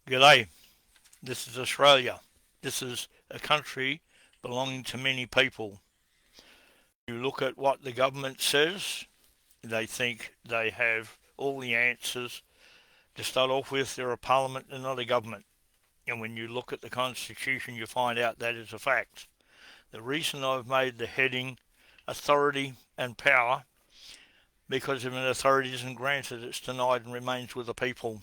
G'day, this is Australia. This is a country belonging to many people. You look at what the government says, they think they have all the answers. To start off with, they're a parliament and not a government. And when you look at the Constitution, you find out that is a fact. The reason I've made the heading authority and power, because if an authority isn't granted, it's denied and remains with the people.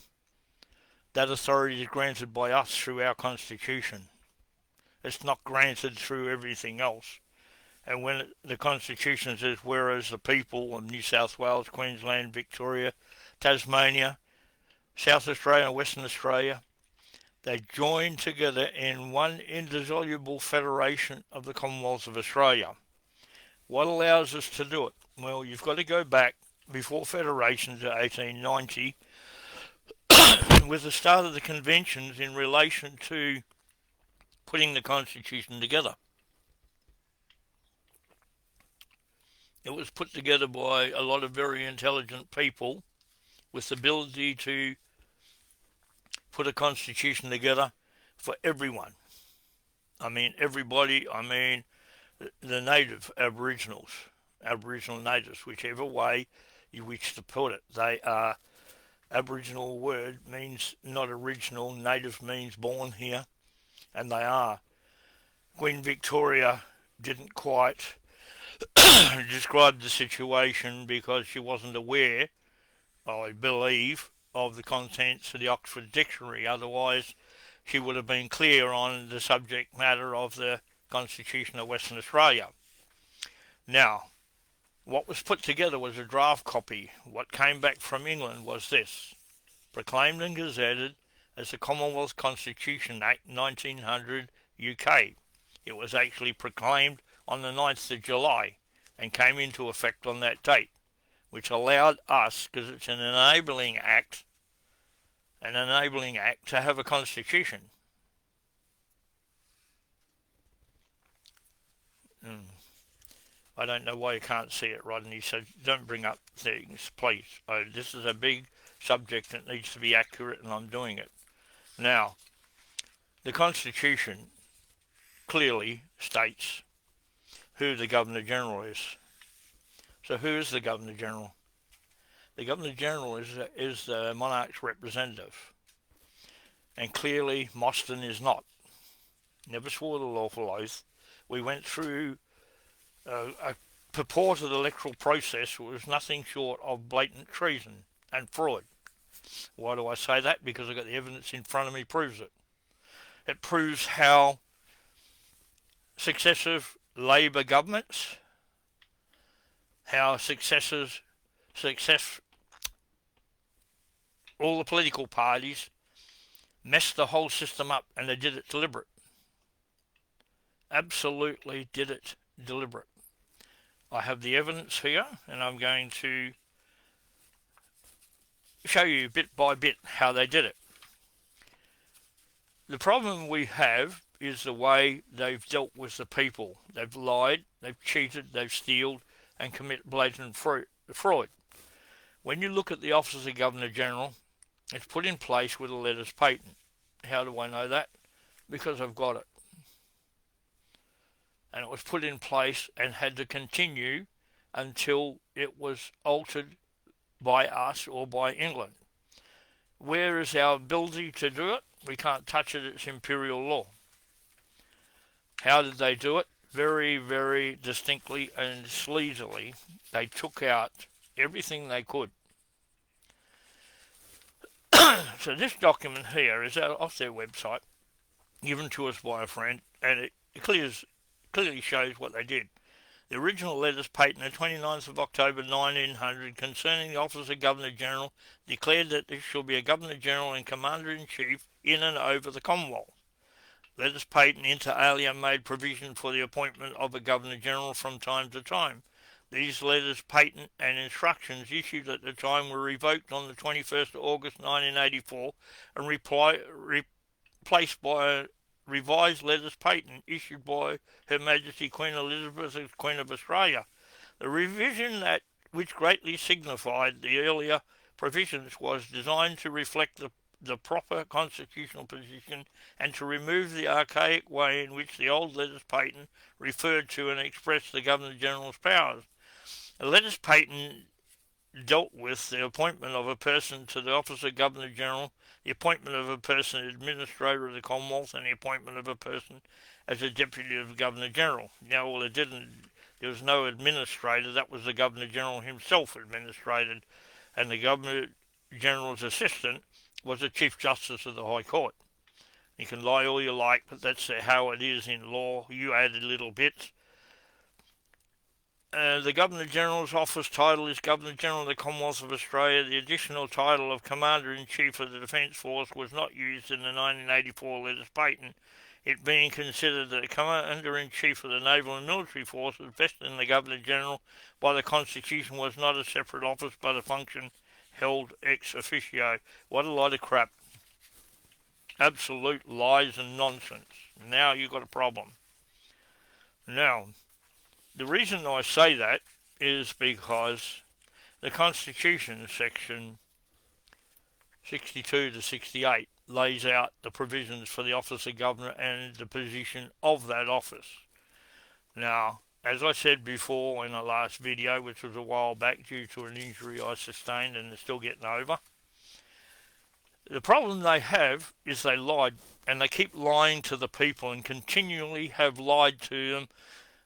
That authority is granted by us through our Constitution. It's not granted through everything else. And when the Constitution says, whereas the people of New South Wales, Queensland, Victoria, Tasmania, South Australia and Western Australia, they join together in one indissoluble federation of the Commonwealth of Australia. What allows us to do it? Well, you've got to go back before federation to 1890 with the start of the conventions in relation to putting the Constitution together. It was put together by a lot of very intelligent people with the ability to put a Constitution together for everyone. I mean, everybody, the native Aboriginal natives, whichever way you wish to put it. They are, Aboriginal word means not original, native means born here, and they are. Queen Victoria didn't quite describe the situation because she wasn't aware, I believe, of the contents of the Oxford Dictionary. Otherwise, she would have been clear on the subject matter of the Constitution of Western Australia. Now, what was put together was a draft copy. What came back from England was this: proclaimed and gazetted as the Commonwealth Constitution Act 1900 UK. It was actually proclaimed on the 9th of July and came into effect on that date, which allowed us, because it's an enabling act, to have a constitution. I don't know why you can't see it, Rodney, so don't bring up things, please. This is a big subject that needs to be accurate, and I'm doing it. Now, the Constitution clearly states who the Governor-General is. So who is the Governor-General? The Governor-General is the monarch's representative. And clearly, Mostyn is not. Never swore the lawful oath. We went through a purported electoral process which was nothing short of blatant treason and fraud. Why do I say that? Because I've got the evidence in front of me proves it. It proves how successive Labor governments, how all the political parties messed the whole system up, and they did it deliberate. Absolutely did it deliberate. I have the evidence here, and I'm going to show you bit by bit how they did it. The problem we have is the way they've dealt with the people. They've lied, they've cheated, they've stealed, and commit blatant fraud. When you look at the Office of Governor-General, it's put in place with a letters patent. How do I know that? Because I've got it. And it was put in place and had to continue until it was altered by us or by England. Where is our ability to do it? We can't touch it, it's imperial law. How did they do it? Very, very distinctly and sleazily. They took out everything they could. So this document here is out off their website, given to us by a friend, and it clearly shows what they did. The original letters patent of 29th of October 1900 concerning the office of Governor-General declared that there shall be a Governor-General and Commander-in-Chief in and over the Commonwealth. Letters patent inter alia made provision for the appointment of a Governor-General from time to time. These letters patent and instructions issued at the time were revoked on the 21st of August 1984 and replaced by a revised letters patent issued by Her Majesty Queen Elizabeth as Queen of Australia. The revision which greatly signified the earlier provisions was designed to reflect the the proper constitutional position and to remove the archaic way in which the old letters patent referred to and expressed the Governor-General's powers. A letters patent dealt with the appointment of a person to the office of Governor-General, the appointment of a person as Administrator of the Commonwealth, and the appointment of a person as a Deputy of the Governor-General. Now, well, there was no administrator, that was the Governor-General himself administrated, and the Governor-General's assistant was the Chief Justice of the High Court. You can lie all you like, but that's how it is in law. You added little bits. The Governor-General's office title is Governor-General of the Commonwealth of Australia. The additional title of Commander-in-Chief of the Defence Force was not used in the 1984 letters patent, it being considered that the Commander-in-Chief of the Naval and Military Forces vested in the Governor-General by the Constitution was not a separate office but a function held ex officio. What a lot of crap. Absolute lies and nonsense. Now you've got a problem. Now, the reason I say that is because the Constitution, section 62 to 68, lays out the provisions for the office of Governor and the position of that office. Now, as I said before in the last video, which was a while back due to an injury I sustained and they're still getting over, the problem they have is they lied, and they keep lying to the people and continually have lied to them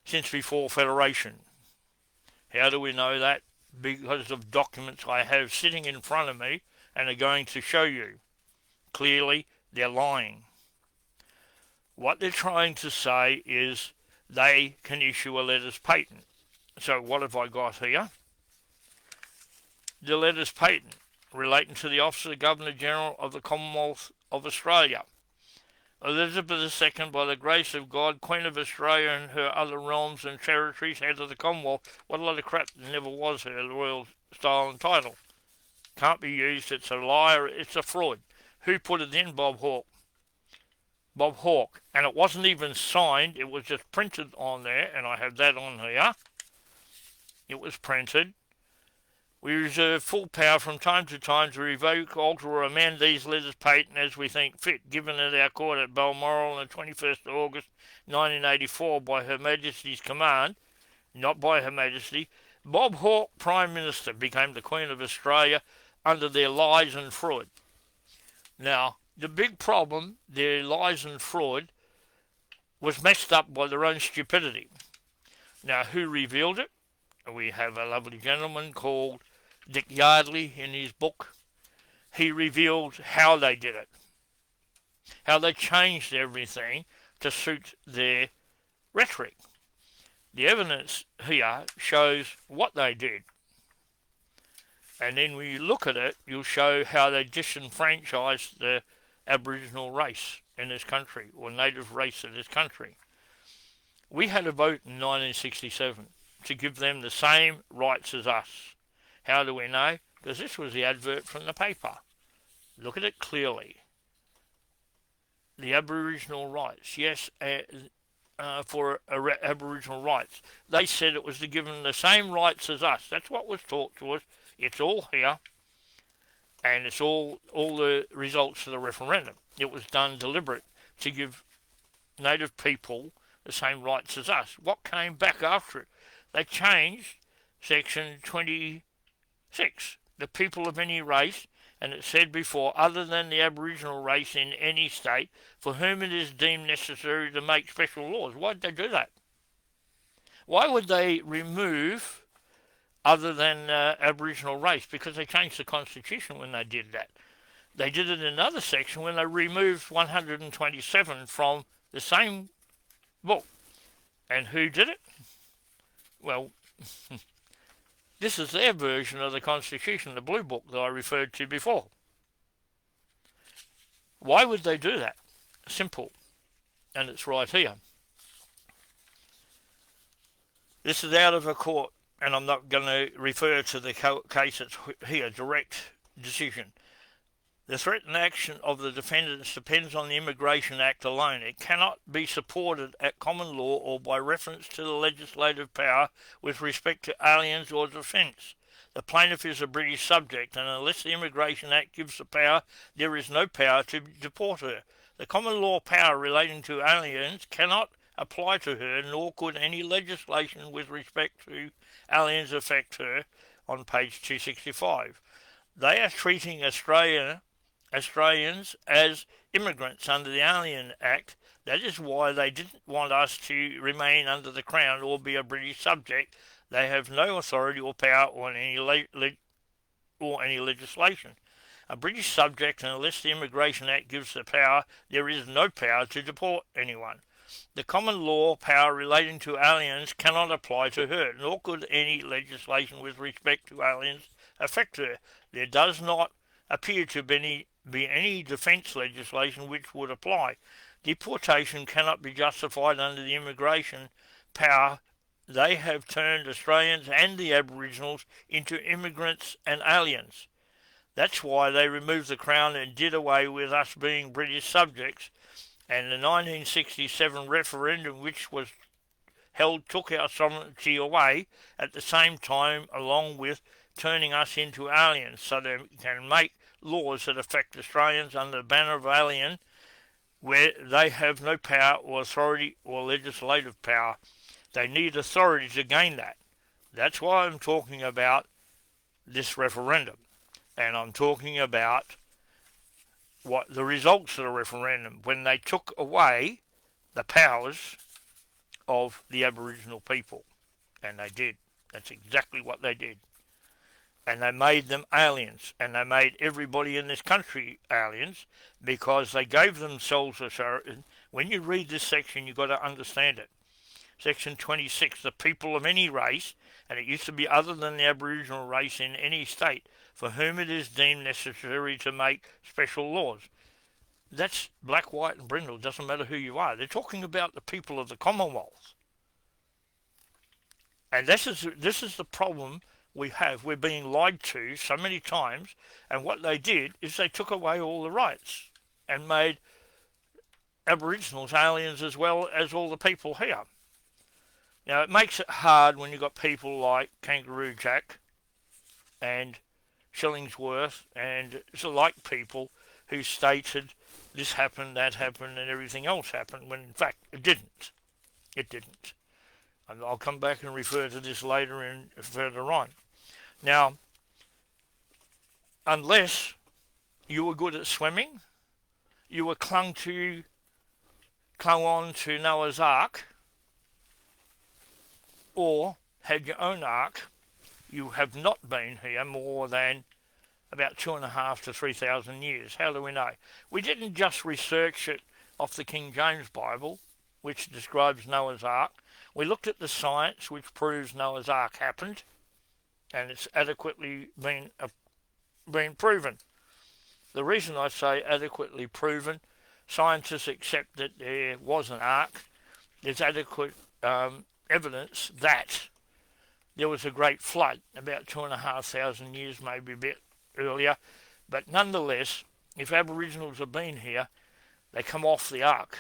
since before Federation. How do we know that? Because of documents I have sitting in front of me and are going to show you. Clearly, they're lying. What they're trying to say is they can issue a letters patent. So what have I got here? The letters patent relating to the office of the Governor-General of the Commonwealth of Australia. Elizabeth II, by the grace of God, Queen of Australia and her other realms and territories, head of the Commonwealth. What a lot of crap, there never was her royal style and title. Can't be used, it's a liar, it's a fraud. Who put it in? Bob Hawke. Bob Hawke. And it wasn't even signed, it was just printed on there, and I have that on here. It was printed. We reserve full power from time to time to revoke, alter or amend these letters patent as we think fit, given at our court at Balmoral on the 21st of August 1984 by Her Majesty's command, not by Her Majesty. Bob Hawke, Prime Minister, became the Queen of Australia under their lies and fraud. Now, the big problem, their lies and fraud, was messed up by their own stupidity. Now, who revealed it? We have a lovely gentleman called Dick Yardley in his book. He revealed how they did it, how they changed everything to suit their rhetoric. The evidence here shows what they did. And then when you look at it, you'll show how they disenfranchised the Aboriginal race in this country, or native race in this country. We had a vote in 1967 to give them the same rights as us. How do we know? Because this was the advert from the paper. Look at it clearly. The Aboriginal rights, yes, for Aboriginal rights. They said it was to give them the same rights as us. That's what was taught to us. It's all here, and it's all the results of the referendum. It was done deliberate to give native people the same rights as us. What came back after it? They changed section 26, the people of any race, and it said before, other than the Aboriginal race in any state, for whom it is deemed necessary to make special laws. Why did they do that? Why would they remove other than Aboriginal race? Because they changed the Constitution when they did that. They did it in another section when they removed 127 from the same book. And who did it? Well, this is their version of the Constitution, the Blue Book that I referred to before. Why would they do that? Simple. And it's right here. This is out of a court, and I'm not going to refer to the case that's here, direct decision. The threatened action of the defendants depends on the Immigration Act alone. It cannot be supported at common law or by reference to the legislative power with respect to aliens or defence. The plaintiff is a British subject, and unless the Immigration Act gives the power, there is no power to deport her. The common law power relating to aliens cannot apply to her, nor could any legislation with respect to aliens affect her, on page 265. They are treating Australians as immigrants under the Alien Act. That is why they didn't want us to remain under the Crown or be a British subject. They have no authority or power on any legislation. A British subject, unless the Immigration Act gives the power, there is no power to deport anyone. The common law power relating to aliens cannot apply to her, nor could any legislation with respect to aliens affect her. There does not appear to be any defence legislation which would apply. Deportation cannot be justified under the immigration power. They have turned Australians and the Aboriginals into immigrants and aliens. That's why they removed the Crown and did away with us being British subjects. And the 1967 referendum, which was held, took our sovereignty away at the same time, along with turning us into aliens, so they can make laws that affect Australians under the banner of alien, where they have no power or authority or legislative power. They need authority to gain that. That's why I'm talking about this referendum. And I'm talking about what the results of the referendum, when they took away the powers of the Aboriginal people. And they did. That's exactly what they did. And they made them aliens. And they made everybody in this country aliens, because they gave themselves a... When you read this section, you've got to understand it. Section 26, the people of any race, and it used to be other than the Aboriginal race in any state, for whom it is deemed necessary to make special laws. That's black, white and brindle. It doesn't matter who you are. They're talking about the people of the Commonwealth. And this is the problem we have. We're being lied to so many times, and what they did is they took away all the rights and made Aboriginals aliens as well as all the people here. Now, it makes it hard when you've got people like Kangaroo Jack and Shillingsworth and like people who stated this happened, that happened, and everything else happened, when in fact it didn't. It didn't. And I'll come back and refer to this later and further on. Now, unless you were good at swimming, you were clung on to Noah's Ark, or had your own ark, you have not been here more than about 2,500 to 3,000 years. How do we know? We didn't just research it off the King James Bible, which describes Noah's Ark. We looked at the science, which proves Noah's Ark happened, and it's adequately been proven. The reason I say adequately proven, scientists accept that there was an ark. There's adequate evidence that there was a great flood about 2,500 years, maybe a bit earlier. But nonetheless, if Aboriginals have been here, they come off the ark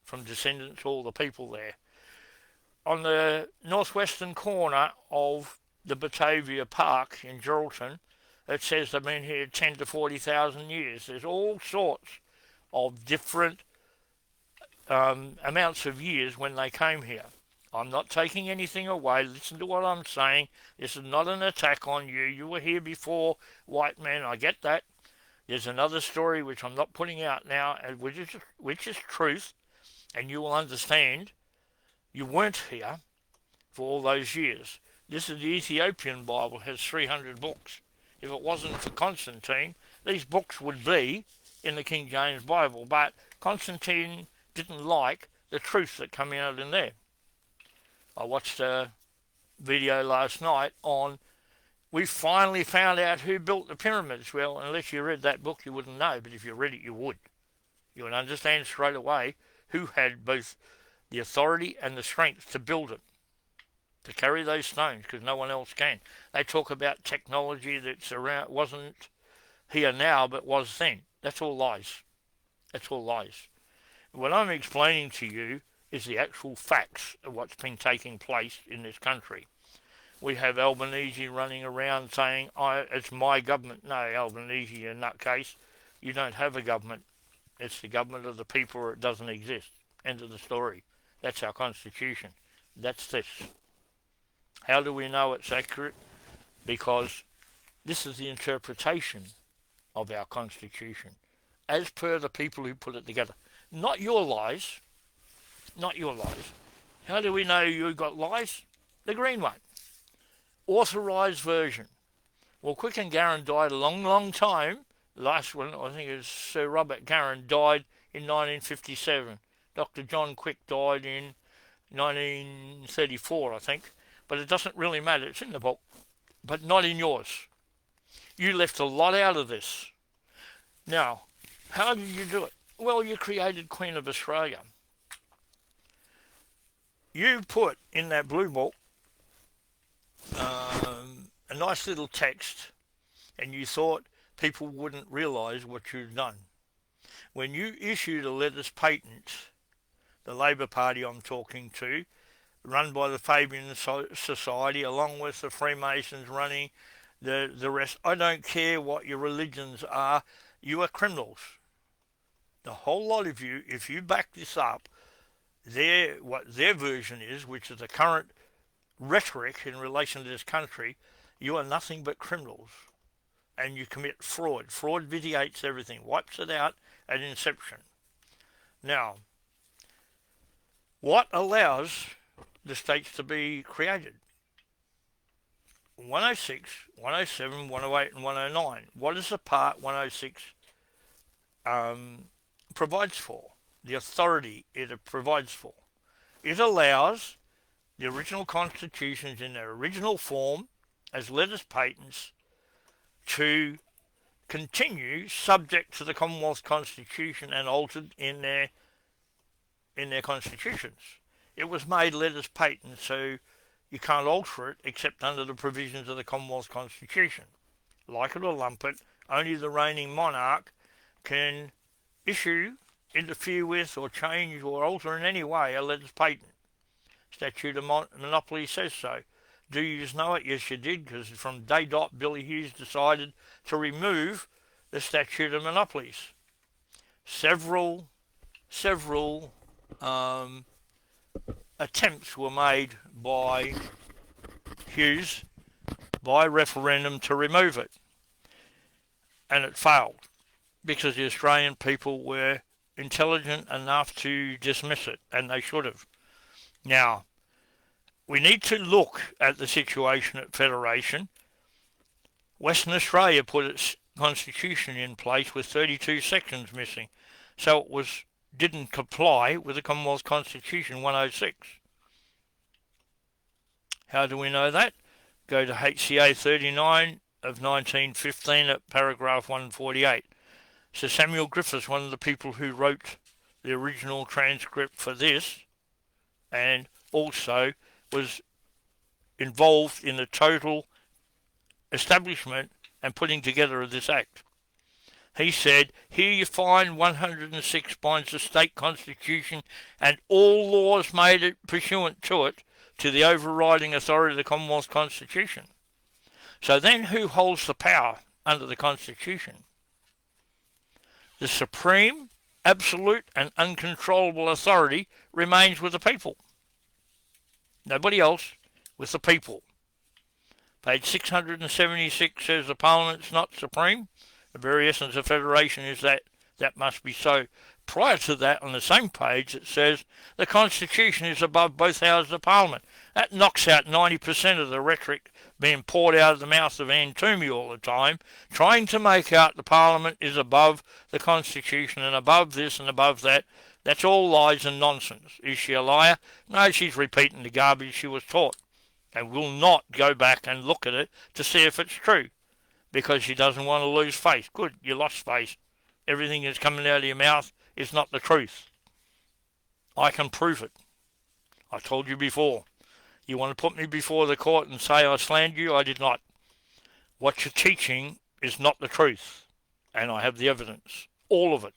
from descendants of all the people there. On the northwestern corner of the Batavia Park in Geraldton, it says they've been here 10 to 40,000 years. There's all sorts of different amounts of years when they came here. I'm not taking anything away. Listen to what I'm saying. This is not an attack on you. You were here before white men. I get that. There's another story which I'm not putting out now, which is truth, and you will understand you weren't here for all those years. This is the Ethiopian Bible. It has 300 books. If it wasn't for Constantine, these books would be in the King James Bible, but Constantine didn't like the truth that came out in there. I watched a video last night on, we finally found out who built the pyramids. Well, unless you read that book, you wouldn't know, but if you read it, you would. You would understand straight away who had both the authority and the strength to build it, to carry those stones, because no one else can. They talk about technology that's around, wasn't here now, but was then. That's all lies. That's all lies. What I'm explaining to you is the actual facts of what's been taking place in this country. We have Albanese running around saying, it's my government. No, Albanese, in that case, you don't have a government. It's the government of the people, or it doesn't exist. End of the story. That's our constitution. That's this. How do we know it's accurate? Because this is the interpretation of our constitution, as per the people who put it together. Not your lies. Not your lies. How do we know you got lies? The green one. Authorised version. Well, Quick and Garron died a long, long time. The last one, I think it was Sir Robert Garron, died in 1957. Dr. John Quick died in 1934, I think. But it doesn't really matter. It's in the book. But not in yours. You left a lot out of this. Now, how did you do it? Well, you created Queen of Australia. You put in that blue book a nice little text, and you thought people wouldn't realise what you'd done. When you issued a letters patent, the Labor Party I'm talking to, run by the Fabian Society, along with the Freemasons running the rest, I don't care what your religions are, you are criminals. The whole lot of you, if you back this up, what their version is, which is the current rhetoric in relation to this country, you are nothing but criminals. And you commit fraud. Fraud vitiates everything, wipes it out at inception. Now, what allows the states to be created? 106, 107, 108 and 109. What does the part 106 provides for? The authority it provides for. It allows the original constitutions in their original form as letters patents to continue subject to the Commonwealth Constitution and altered in their constitutions. It was made letters patent, so you can't alter it except under the provisions of the Commonwealth Constitution. Like it or lump it, only the reigning monarch can issue, interfere with, or change or alter in any way a letters patent. Statute of Monopoly says so. Do you know it? Yes, you did, because from day dot, Billy Hughes decided to remove the statute of monopolies. Several attempts were made by Hughes by referendum to remove it, and it failed because the Australian people were intelligent enough to dismiss it, and they should have. Now, we need to look at the situation at Federation. Western Australia put its constitution in place with 32 sections missing, so it didn't comply with the Commonwealth Constitution 106. How do we know that? Go to HCA 39 of 1915 at paragraph 148. Sir Samuel Griffiths, one of the people who wrote the original transcript for this, and also was involved in the total establishment and putting together of this act. He said, here you find 106 points of state constitution and all laws made it pursuant to it to the overriding authority of the Commonwealth Constitution. So then who holds the power under the Constitution? The supreme, absolute and uncontrollable authority remains with the people. Nobody else, with the people. Page 676 says the Parliament's not supreme. The very essence of federation is that must be so. Prior to that, on the same page, it says the Constitution is above both houses of Parliament. That knocks out 90% of the rhetoric being poured out of the mouth of Anne Toomey all the time, trying to make out the Parliament is above the Constitution and above this and above that. That's all lies and nonsense. Is she a liar? No, she's repeating the garbage she was taught, and will not go back and look at it to see if it's true, because she doesn't want to lose face. Good, you lost face. Everything that's coming out of your mouth is not the truth. I can prove it. I told you before. You want to put me before the court and say I slandered you? I did not. What you're teaching is not the truth, and I have the evidence, all of it.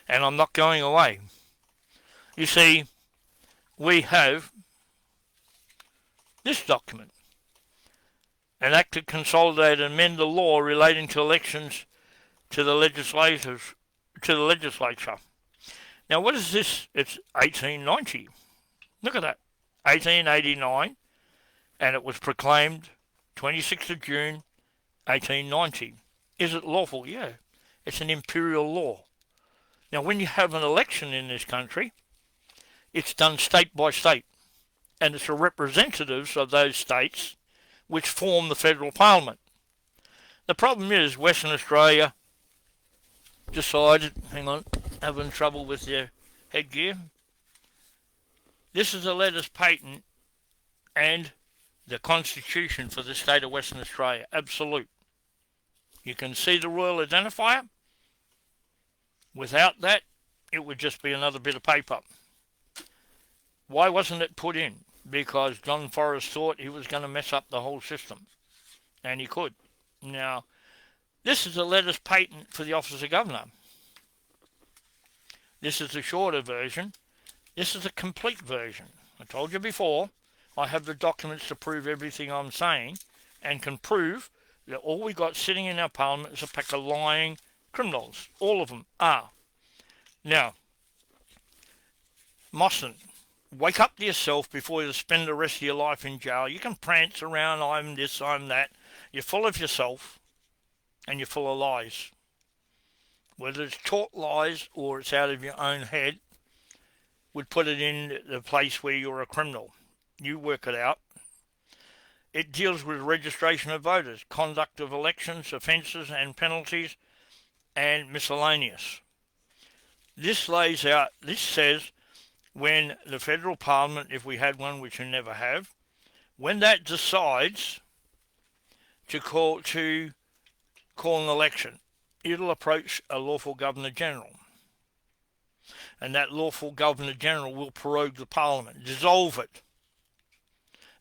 And I'm not going away. You see, we have this document. an act to consolidate and amend the law relating to elections to the legislature. Now, what is this? It's 1890. Look at that. 1889, and it was proclaimed 26th of June, 1890. Is it lawful? Yeah. It's an imperial law. Now, when you have an election in this country, it's done state by state, and it's the representatives of those states which form the federal parliament. The problem is Western Australia decided, hang on, having trouble with their headgear. This is the letters patent and the constitution for the state of Western Australia. Absolute. You can see the royal identifier. Without that, it would just be another bit of paper. Why wasn't it put in? Because John Forrest thought he was going to mess up the whole system. And he could. Now, this is the letters patent for the office of governor. This is the shorter version. This is the complete version. I told you before, I have the documents to prove everything I'm saying, and can prove that all we got sitting in our parliament is a pack of lying criminals. All of them are. Now, mustn't. Wake up to yourself before you spend the rest of your life in jail. You can prance around, I'm this, I'm that. You're full of yourself, and you're full of lies. Whether it's taught lies or it's out of your own head, would put it in the place where you're a criminal. You work it out. It deals with registration of voters, conduct of elections, offences and penalties, and miscellaneous. This lays out, this says, when the federal parliament, if we had one, which we never have, when that decides to call an election, it'll approach a lawful Governor-General. And that lawful Governor-General will prorogue the parliament, dissolve it,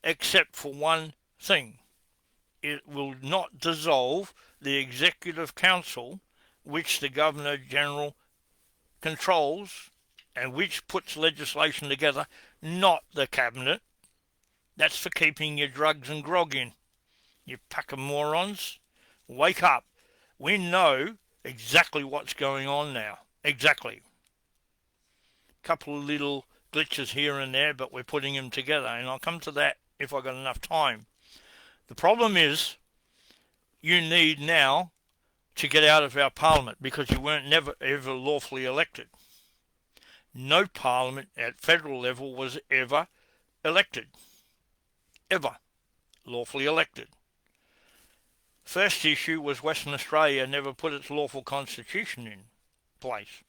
except for one thing. It will not dissolve the Executive Council, which the Governor-General controls and which puts legislation together, not the Cabinet. That's for keeping your drugs and grog in. You pack of morons. Wake up. We know exactly what's going on now. Exactly. Couple of little glitches here and there, but we're putting them together, and I'll come to that if I've got enough time. The problem is you need now to get out of our parliament because you weren't never ever lawfully elected. No parliament at federal level was ever elected. Ever. Lawfully elected. First issue was Western Australia never put its lawful constitution in place.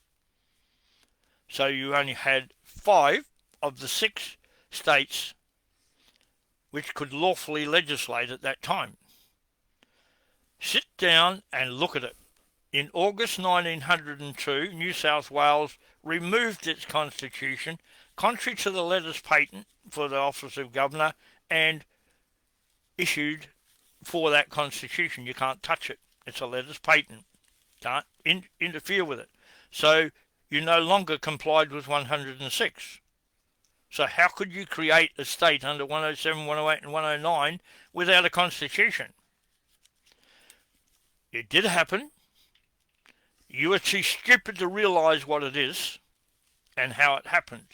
So you only had 5 of the 6 states which could lawfully legislate at that time. Sit down and look at it. In August 1902, New South Wales removed its constitution, contrary to the letters patent for the office of governor, and issued for that constitution. You can't touch it. It's a letters patent. Can't interfere with it. So you no longer complied with 106. So how could you create a state under 107, 108 and 109 without a constitution? It did happen. You are too stupid to realise what it is and how it happened.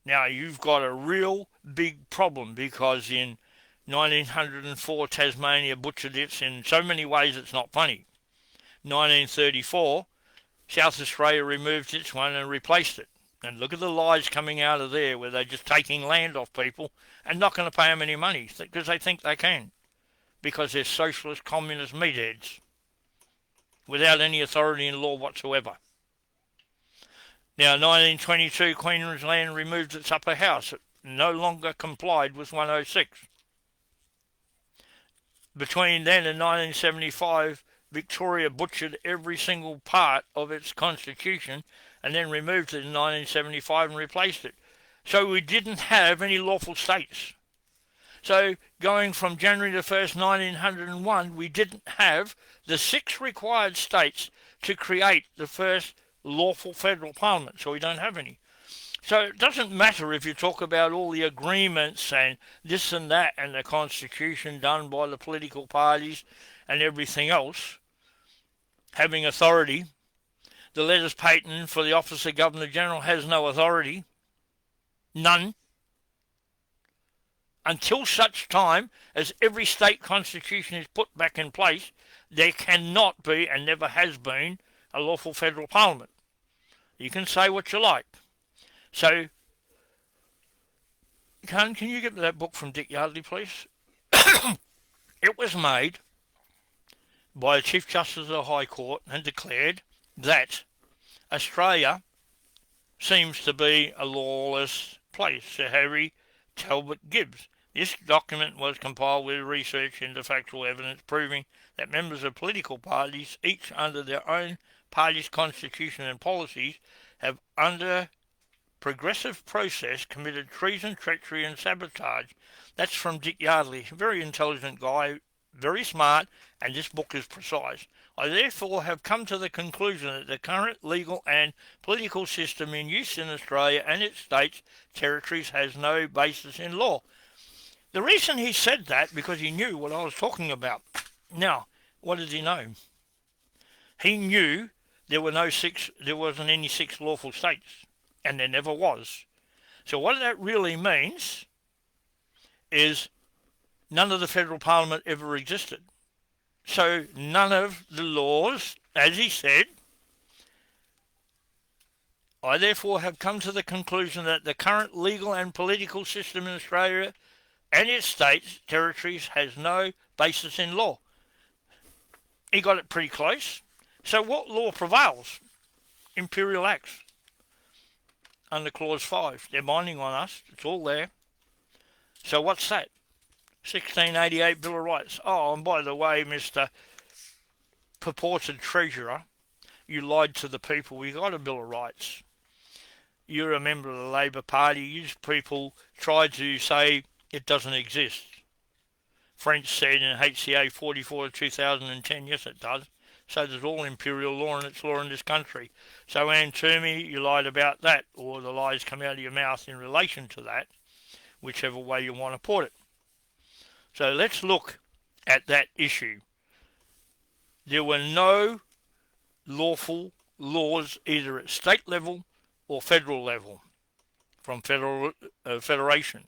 Now you've got a real big problem because in 1904 Tasmania butchered it in so many ways it's not funny. 1934 South Australia removed its one and replaced it. And look at the lies coming out of there where they're just taking land off people and not going to pay them any money because they think they can. Because they're socialist, communist meatheads without any authority in law whatsoever. Now, 1922, Queensland removed its upper house. It no longer complied with 106. Between then and 1975, Victoria butchered every single part of its constitution and then removed it in 1975 and replaced it. So we didn't have any lawful states. So going from January the 1st, 1901, we didn't have the 6 required states to create the first lawful federal parliament. So we don't have any. So it doesn't matter if you talk about all the agreements and this and that and the constitution done by the political parties and everything else having authority. The letters patent for the office of Governor General has no authority. None. Until such time as every state constitution is put back in place, there cannot be and never has been a lawful federal parliament. You can say what you like. So, can you get me that book from Dick Yardley, please? It was made by the Chief Justice of the High Court and declared that Australia seems to be a lawless place. Sir Harry Talbot Gibbs. This document was compiled with research into factual evidence proving that members of political parties, each under their own party's constitution and policies, have under progressive process committed treason, treachery and sabotage. That's from Dick Yardley. Very intelligent guy, very smart, and this book is precise. I therefore have come to the conclusion that the current legal and political system in use in Australia and its states, territories has no basis in law. The reason he said that, because he knew what I was talking about. Now, what did he know? He knew there wasn't any six lawful states, and there never was. So what that really means is none of the federal parliament ever existed. So none of the laws, as he said, I therefore have come to the conclusion that the current legal and political system in Australia and its states, territories, has no basis in law. He got it pretty close. So what law prevails? Imperial Acts. Under Clause 5. They're binding on us. It's all there. So what's that? 1688 Bill of Rights. Oh, and by the way, Mr. Purported Treasurer, you lied to the people. We got a Bill of Rights. You're a member of the Labor Party. You people tried to say it doesn't exist. French said in HCA 44 of 2010, yes it does. So there's all imperial law and it's law in this country. So Anne Toomey, you lied about that, or the lies come out of your mouth in relation to that, whichever way you want to put it. So let's look at that issue. There were no lawful laws either at state level or federal level from federation.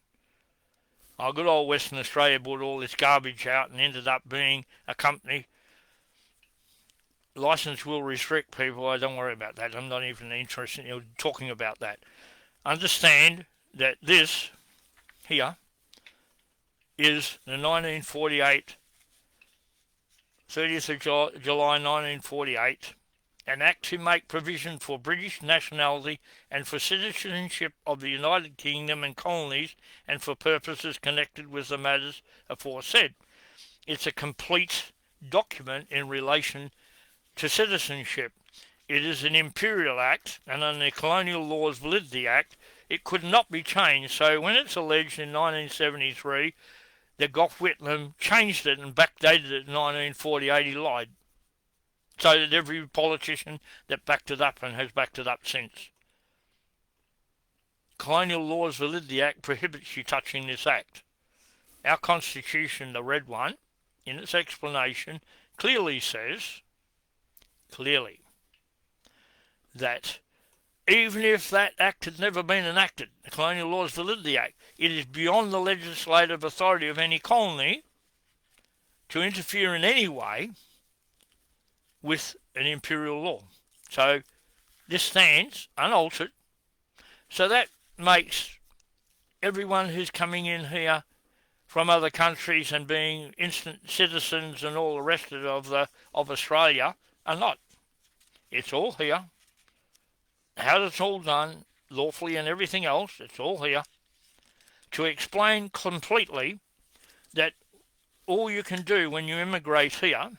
Our good old Western Australia brought all this garbage out and ended up being a company. License will restrict people. I don't worry about that. I'm not even interested in talking about that. Understand that this here is the 1948, 30th of July 1948, an act to make provision for British nationality and for citizenship of the United Kingdom and colonies and for purposes connected with the matters aforesaid. It's a complete document in relation to citizenship. It is an imperial act, and under the Colonial Laws Validity Act, it could not be changed. So when it's alleged in 1973 that Gough Whitlam changed it and backdated it in 1948, he lied. So did every politician that backed it up and has backed it up since. Colonial Laws Validity Act prohibits you touching this act. Our Constitution, the red one, in its explanation, clearly says, that even if that act had never been enacted, the Colonial Laws Validity Act, it is beyond the legislative authority of any colony to interfere in any way with an imperial law. So this stands unaltered. So that makes everyone who's coming in here from other countries and being instant citizens and all the rest of Australia are not. It's all here. How it's all done, lawfully and everything else, it's all here. To explain completely that all you can do when you immigrate here,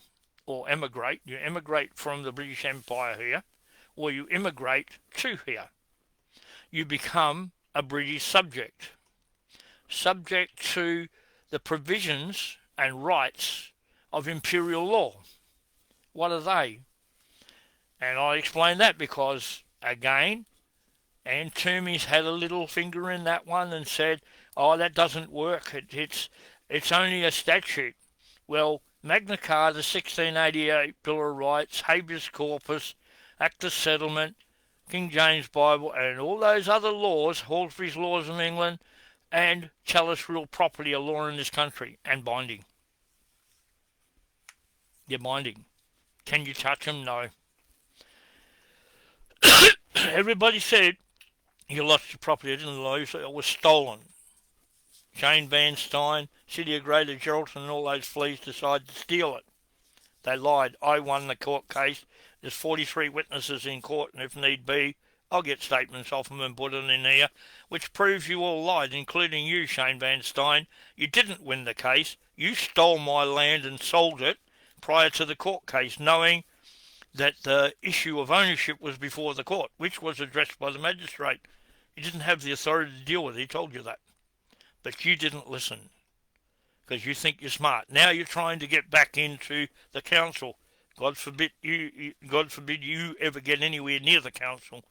or you emigrate from the British Empire here, or you immigrate to here. You become a British subject to the provisions and rights of imperial law. What are they? And I explain that because, again, And Toomey's had a little finger in that one and said, "Oh, that doesn't work. It's only a statute." Well, Magna Carta, 1688 Bill of Rights, Habeas Corpus, Act of Settlement, King James Bible, and all those other laws, Halsbury's laws in England, and Chalice Real Property are law in this country and binding. They're binding. Can you touch them? No. Everybody said you lost your property. I didn't lose it. It was stolen. Shane Van Stein, City of Greater Geraldton, and all those fleas decided to steal it. They lied. I won the court case. There's 43 witnesses in court, and if need be, I'll get statements off them and put it in here, which proves you all lied, including you, Shane Van Stein. You didn't win the case. You stole my land and sold it prior to the court case, knowing that the issue of ownership was before the court, which was addressed by the magistrate. You didn't have the authority to deal with it. He told you that. But you didn't listen because you think you're smart. Now you're trying to get back into the council. God forbid you ever get anywhere near the council.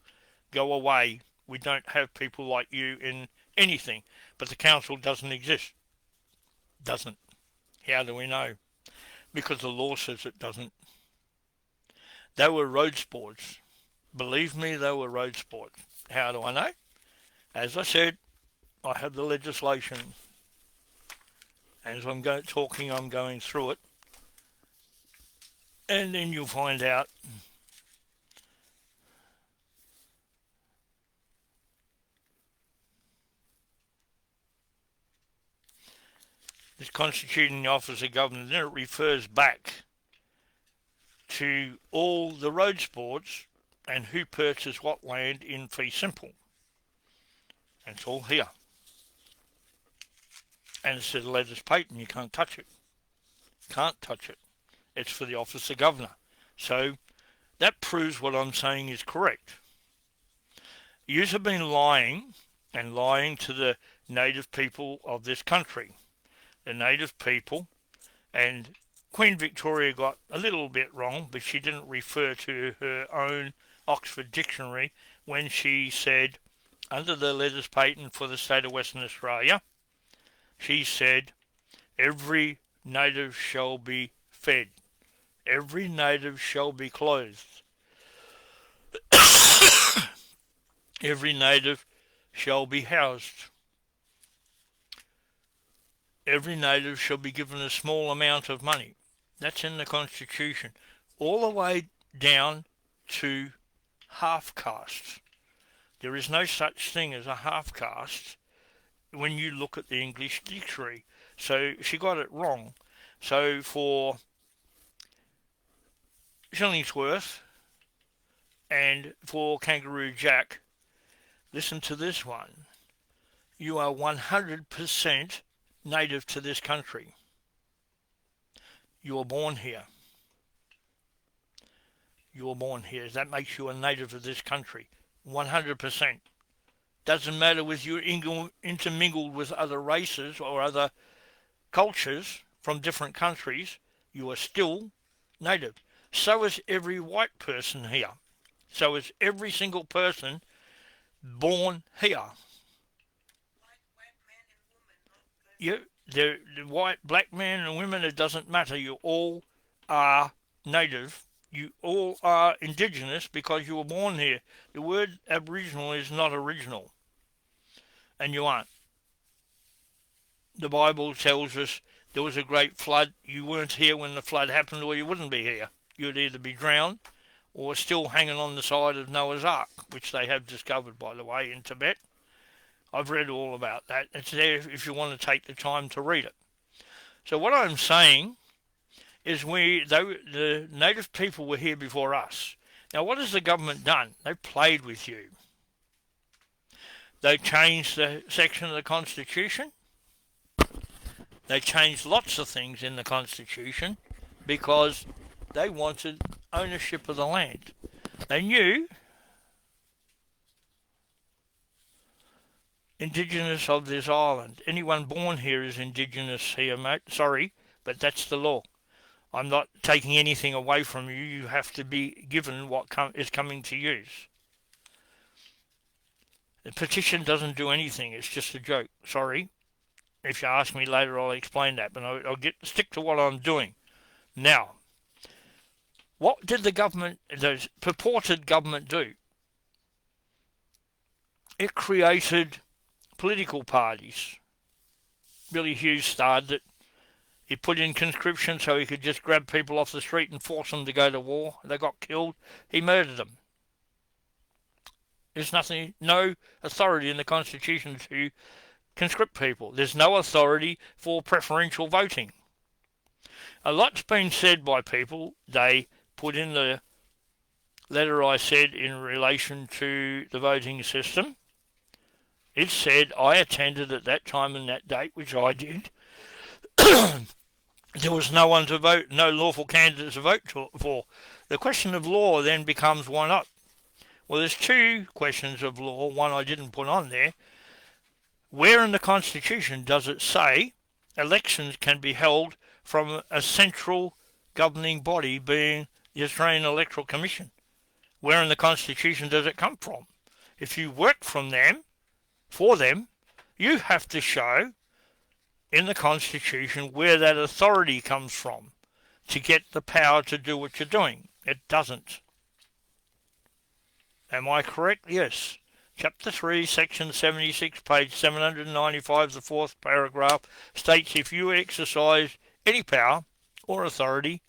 Go away. We don't have people like you in anything. But the council doesn't exist. Doesn't. How do we know? Because the law says it doesn't. They were road sports. Believe me, they were road sports. How do I know? As I said, I have the legislation. As I'm talking, I'm going through it. And then you'll find out. This constituting the office of governor, then it refers back to all the road sports and who purchased what land in fee simple. And it's all here. And it says letters patent, you can't touch it. Can't touch it. It's for the office of governor. So that proves what I'm saying is correct. You have been lying and lying to the native people of this country. The native people, and Queen Victoria got a little bit wrong, but she didn't refer to her own Oxford Dictionary when she said, under the letters patent for the state of Western Australia, she said, every native shall be fed. Every native shall be clothed. Every native shall be housed. Every native shall be given a small amount of money. That's in the Constitution. All the way down to half castes. There is no such thing as a half caste when you look at the English dictionary. So she got it wrong. So for Shillingsworth and for Kangaroo Jack, listen to this one. You are 100% native to this country. You were born here. You were born here. That makes you a native of this country. 100%. Doesn't matter whether you're intermingled with other races or other cultures from different countries, you are still native. So is every white person here. So is every single person born here. The white, black man and women, it doesn't matter. You all are native. You all are indigenous because you were born here. The word Aboriginal is not original. And you aren't. The Bible tells us there was a great flood. You weren't here when the flood happened, or you wouldn't be here. You'd either be drowned or still hanging on the side of Noah's Ark, which they have discovered, by the way, in Tibet. I've read all about that. It's there if you want to take the time to read it. So what I'm saying is the native people were here before us. Now what has the government done? They've played with you. They changed the section of the Constitution. They changed lots of things in the Constitution because they wanted ownership of the land. They knew indigenous of this island. Anyone born here is indigenous here, mate. Sorry, but that's the law. I'm not taking anything away from you. You have to be given what is coming to use. The petition doesn't do anything. It's just a joke. Sorry. If you ask me later, I'll explain that. But I'll stick to what I'm doing. Now, what did the purported government do? It created political parties. Billy Hughes started it. He put in conscription so he could just grab people off the street and force them to go to war. They got killed. He murdered them. There's no authority in the Constitution to conscript people. There's no authority for preferential voting. A lot's been said by people. They put in the letter I said in relation to the voting system. It said I attended at that time and that date, which I did. There was no one to vote, no lawful candidates to vote for. The question of law then becomes, why not? Well, there's two questions of law. One I didn't put on there. Where in the Constitution does it say elections can be held from a central governing body, being the Australian Electoral Commission? Where in the Constitution does it come from? If you work for them, you have to show in the Constitution where that authority comes from to get the power to do what you're doing. It doesn't. Am I correct? Yes. Chapter 3, Section 76, page 795, the fourth paragraph, states if you exercise any power or authority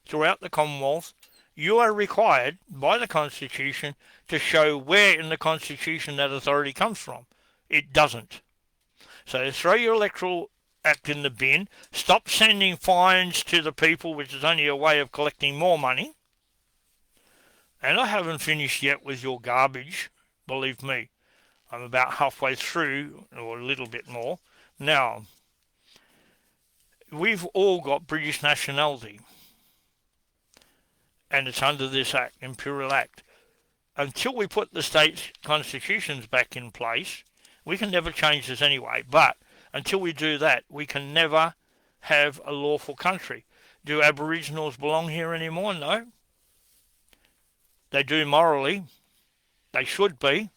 throughout the Commonwealth, you are required by the Constitution to show where in the Constitution that authority comes from. It doesn't. So throw your Electoral Act in the bin, stop sending fines to the people, which is only a way of collecting more money. And I haven't finished yet with your garbage, believe me. I'm about halfway through, or a little bit more. Now, we've all got British nationality, and it's under this Act, Imperial Act. Until we put the states' constitutions back in place, we can never change this anyway, but until we do that, we can never have a lawful country. Do Aboriginals belong here anymore? No. They do morally. They should be.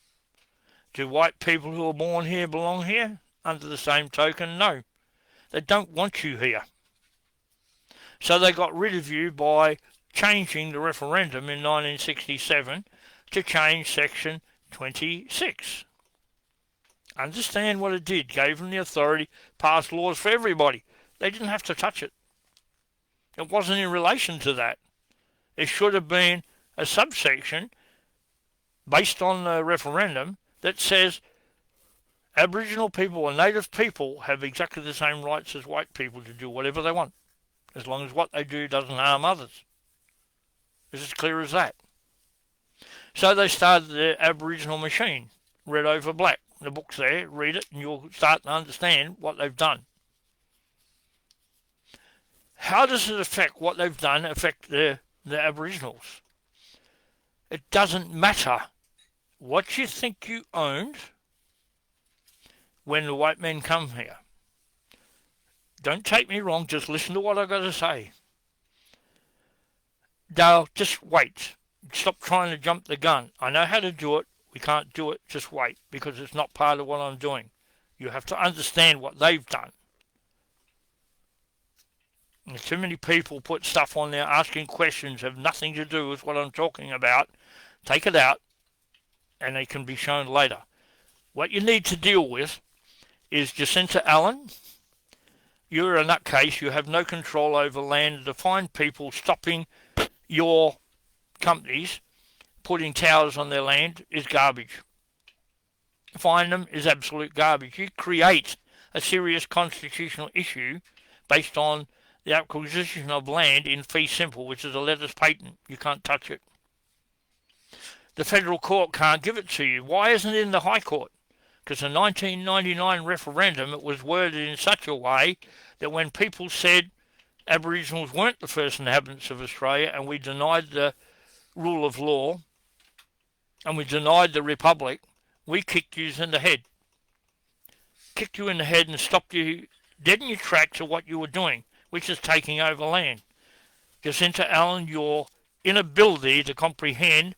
Do white people who are born here belong here? Under the same token, no. They don't want you here. So they got rid of you by changing the referendum in 1967 to change Section 26. Understand what it did. Gave them the authority, passed laws for everybody. They didn't have to touch it. It wasn't in relation to that. It should have been a subsection based on the referendum that says Aboriginal people or Native people have exactly the same rights as white people to do whatever they want, as long as what they do doesn't harm others. It's as clear as that. So they started the Aboriginal machine, red over black. The book's there, read it, and you'll start to understand what they've done. How does it affect what they've done, affect the Aboriginals? It doesn't matter what you think you owned when the white men come here. Don't take me wrong, just listen to what I've got to say. Dale, just wait. Stop trying to jump the gun. I know how to do it. We can't do it, just wait, because it's not part of what I'm doing. You have to understand what they've done. And too many people put stuff on there asking questions have nothing to do with what I'm talking about. Take it out, and they can be shown later. What you need to deal with is Jacinta Allen. You're a nutcase. You have no control over land. To find people stopping your companies putting towers on their land is garbage. Find them is absolute garbage. You create a serious constitutional issue based on the acquisition of land in fee simple, which is a letters patent. You can't touch it. The federal court can't give it to you. Why isn't it in the High Court? Because the 1999 referendum, it was worded in such a way that when people said Aboriginals weren't the first inhabitants of Australia and we denied the rule of law and we denied the republic, we kicked you in the head. Kicked you in the head and stopped you dead in your tracks of what you were doing, which is taking over land. Jacinta Allen, your inability to comprehend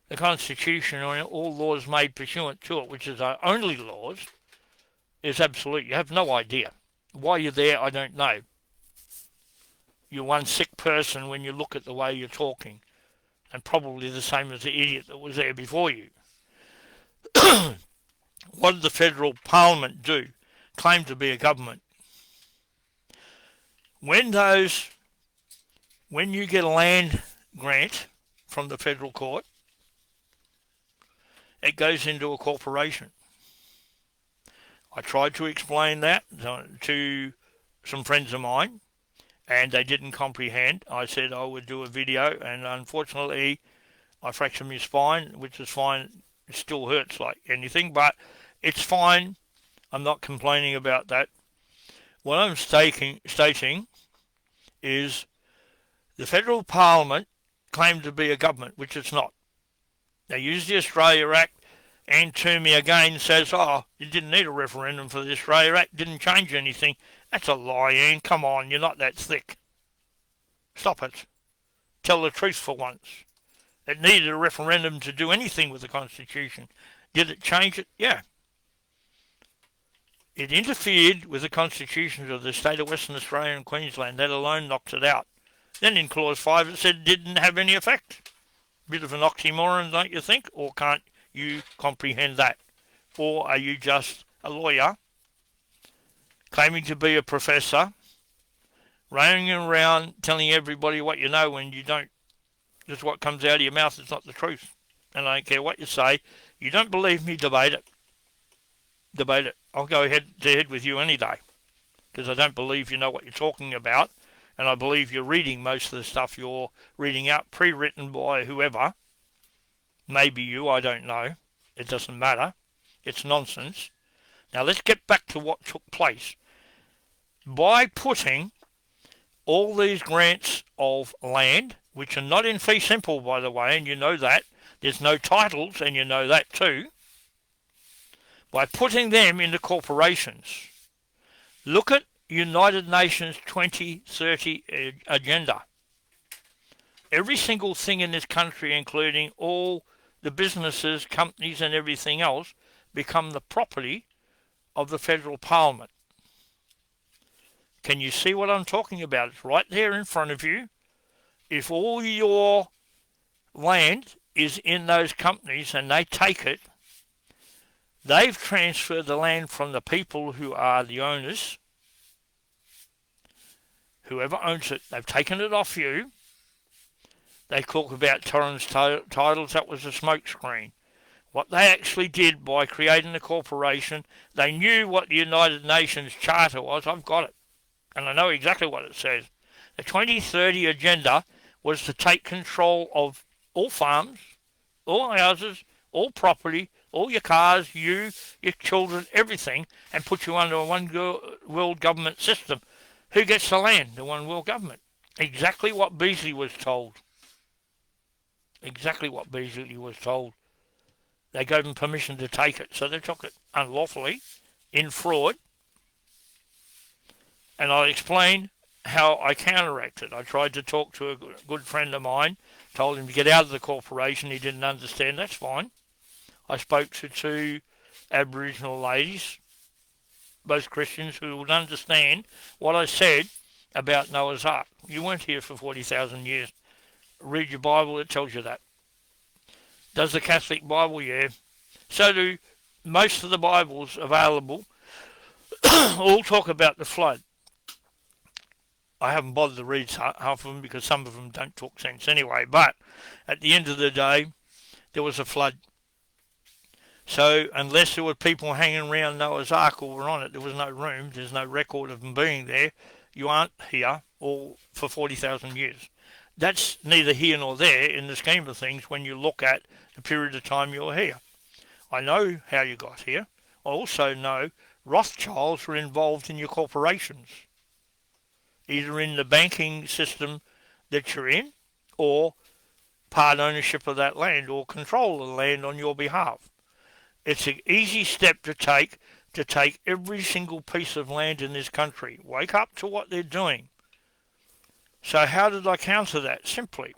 the Constitution and all laws made pursuant to it, which is our only laws, is absolute. You have no idea. Why you're there, I don't know. You're one sick person when you look at the way you're talking, and probably the same as the idiot that was there before you. What did the federal parliament do? Claim to be a government. When you get a land grant from the federal court, it goes into a corporation. I tried to explain that to some friends of mine, and they didn't comprehend. I said I would do a video, and unfortunately I fractured my spine, which is fine. It still hurts like anything, but it's fine. I'm not complaining about that. What I'm stating is the federal parliament claimed to be a government, which it's not. They used the Australia Act, and to me again says, oh, you didn't need a referendum for the Australia Act, didn't change anything. That's a lie, Ian. Come on, you're not that thick. Stop it. Tell the truth for once. It needed a referendum to do anything with the Constitution. Did it change it? Yeah. It interfered with the constitutions of the state of Western Australia and Queensland. That alone knocks it out. Then in Clause 5 it said it didn't have any effect. Bit of an oxymoron, don't you think? Or can't you comprehend that? Or are you just a lawyer claiming to be a professor, running around telling everybody what you know when you don't? Just what comes out of your mouth is not the truth. And I don't care what you say. You don't believe me, debate it. Debate it. I'll go head to head with you any day, because I don't believe you know what you're talking about, and I believe you're reading most of the stuff you're reading out pre-written by whoever. Maybe you, I don't know. It doesn't matter. It's nonsense. Now let's get back to what took place. By putting all these grants of land, which are not in fee simple, by the way, and you know that, there's no titles, and you know that too, by putting them into corporations. Look at United Nations 2030 agenda. Every single thing in this country, including all the businesses, companies and everything else, become the property of the federal parliament. Can you see what I'm talking about? It's right there in front of you. If all your land is in those companies and they take it, they've transferred the land from the people who are the owners. Whoever owns it, they've taken it off you. They talk about Torrens titles, that was a smokescreen. What they actually did by creating the corporation, they knew what the United Nations Charter was. I've got it, and I know exactly what it says. The 2030 agenda was to take control of all farms, all houses, all property, all your cars, you, your children, everything, and put you under a one world government system. Who gets the land? The one world government. Exactly what Beazley was told. Exactly what Beazley was told. They gave them permission to take it, so they took it unlawfully, in fraud. And I explained how I counteracted. I tried to talk to a good friend of mine, told him to get out of the corporation. He didn't understand. That's fine. I spoke to two Aboriginal ladies, both Christians, who would understand what I said about Noah's Ark. You weren't here for 40,000 years. Read your Bible, it tells you that. Does the Catholic Bible? Yeah. So do most of the Bibles available. All talk about the flood. I haven't bothered to read half of them because some of them don't talk sense anyway. But at the end of the day, there was a flood. So unless there were people hanging around Noah's Ark or were on it, there was no room. There's no record of them being there. You aren't here all for 40,000 years. That's neither here nor there in the scheme of things when you look at the period of time you're here. I know how you got here. I also know Rothschilds were involved in your corporations, either in the banking system that you're in or part ownership of that land or control of the land on your behalf. It's an easy step to take every single piece of land in this country. Wake up to what they're doing. So how did I counter that? Simply,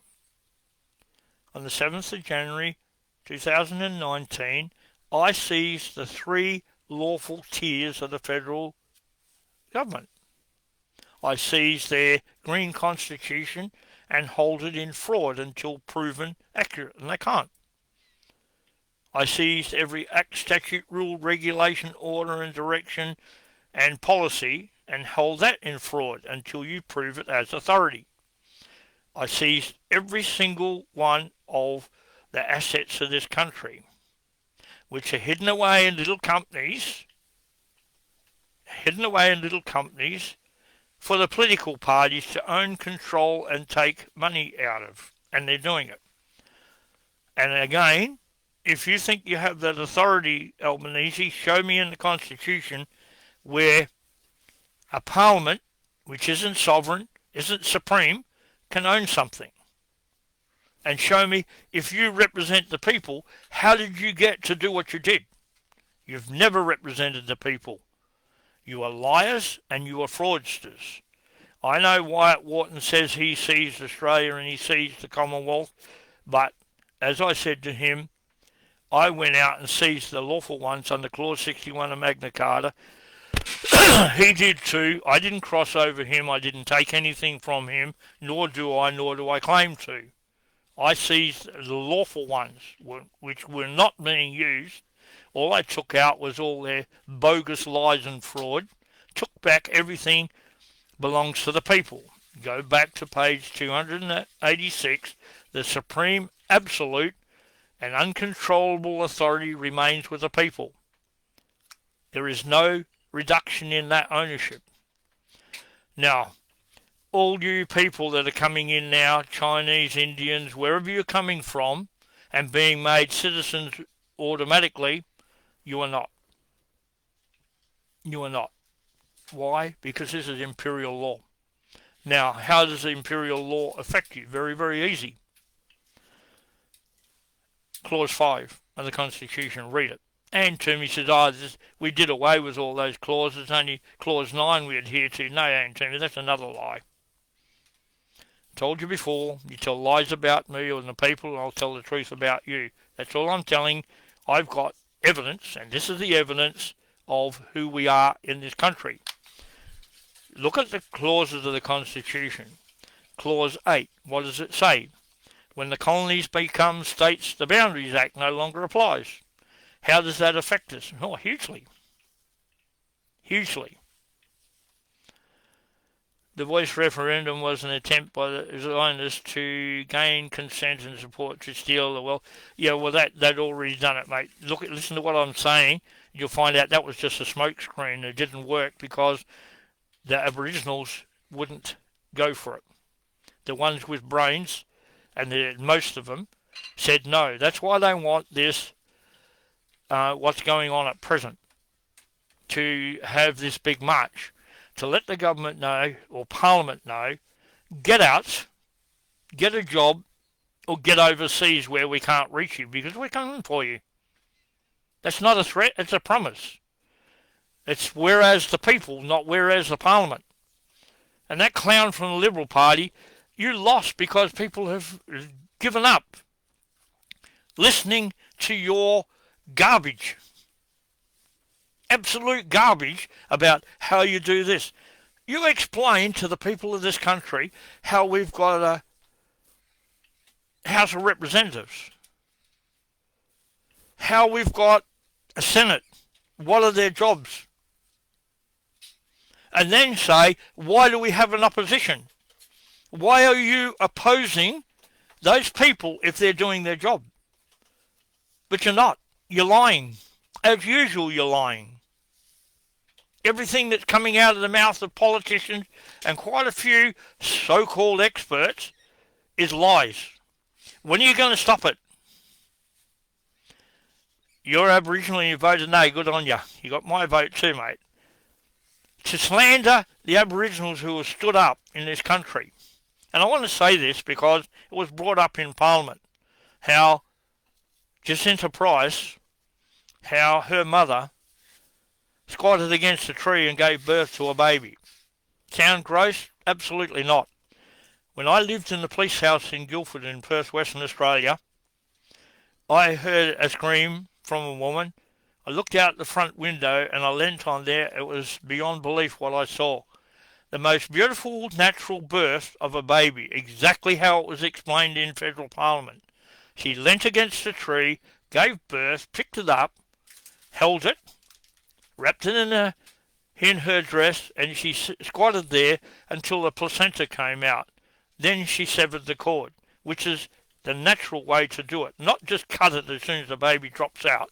on the 7th of January 2019, I seized the 3 lawful tiers of the federal government. I seized their green constitution and hold it in fraud until proven accurate, and they can't. I seized every act, statute, rule, regulation, order and direction and policy and hold that in fraud until you prove it as authority. I seized every single one of the assets of this country, which are hidden away in little companies, for the political parties to own, control and take money out of. And they're doing it. And again, if you think you have that authority, Albanese, show me in the Constitution where a parliament, which isn't sovereign, isn't supreme, can own something. And show me, if you represent the people, how did you get to do what you did? You've never represented the people. You are liars and you are fraudsters. I know Wyatt Wharton says he seized Australia and he seized the Commonwealth, but as I said to him, I went out and seized the lawful ones under Clause 61 of Magna Carta. He did too. I didn't cross over him. I didn't take anything from him, nor do I claim to. I seized the lawful ones, which were not being used. All I took out was all their bogus lies and fraud. Took back everything belongs to the people. Go back to page 286. The supreme, absolute, and uncontrollable authority remains with the people. There is no reduction in that ownership. Now, all you people that are coming in now, Chinese, Indians, wherever you're coming from, and being made citizens automatically, you are not. You are not. Why? Because this is imperial law. Now, how does the imperial law affect you? Very, very easy. Clause 5 of the Constitution, read it. And Toomey says, we did away with all those clauses, only Clause 9 we adhere to. No, Aunt Toomey, that's another lie. Told you before, you tell lies about me or the people, and I'll tell the truth about you. That's all I'm telling. I've got evidence, and this is the evidence of who we are in this country. Look at the clauses of the Constitution. Clause 8, what does it say? When the colonies become states, the Boundaries Act no longer applies. How does that affect us? Oh, hugely. Hugely. The voice referendum was an attempt by the Zionists to gain consent and support to steal the wealth. Yeah, well, they'd already done it, mate. Listen to what I'm saying. You'll find out that was just a smokescreen. It didn't work because the Aboriginals wouldn't go for it. The ones with brains, and most of them, said no. That's why they want this, what's going on at present, to have this big march, to let the government know, or Parliament know, get out, get a job, or get overseas where we can't reach you, because we're coming for you. That's not a threat, it's a promise. It's whereas the people, not whereas the Parliament. And that clown from the Liberal Party, you lost because people have given up listening to your garbage. Absolute garbage about how you do this. You explain to the people of this country how we've got a House of Representatives, how we've got a Senate, what are their jobs? And then say, why do we have an opposition? Why are you opposing those people if they're doing their job? But you're not. You're lying. As usual, you're lying. Everything that's coming out of the mouth of politicians and quite a few so-called experts is lies. When are you going to stop it? You're Aboriginal and you voted no, good on you. You got my vote too, mate. To slander the Aboriginals who have stood up in this country. And I want to say this because it was brought up in Parliament. How Jacinta Price, how her mother squatted against a tree and gave birth to a baby. Sound gross? Absolutely not. When I lived in the police house in Guildford in Perth, Western Australia, I heard a scream from a woman. I looked out the front window and I leant on there. It was beyond belief what I saw. The most beautiful natural birth of a baby, exactly how it was explained in federal parliament. She leant against a tree, gave birth, picked it up, held it, wrapped it in her dress, and she squatted there until the placenta came out. Then she severed the cord, which is the natural way to do it, not just cut it as soon as the baby drops out.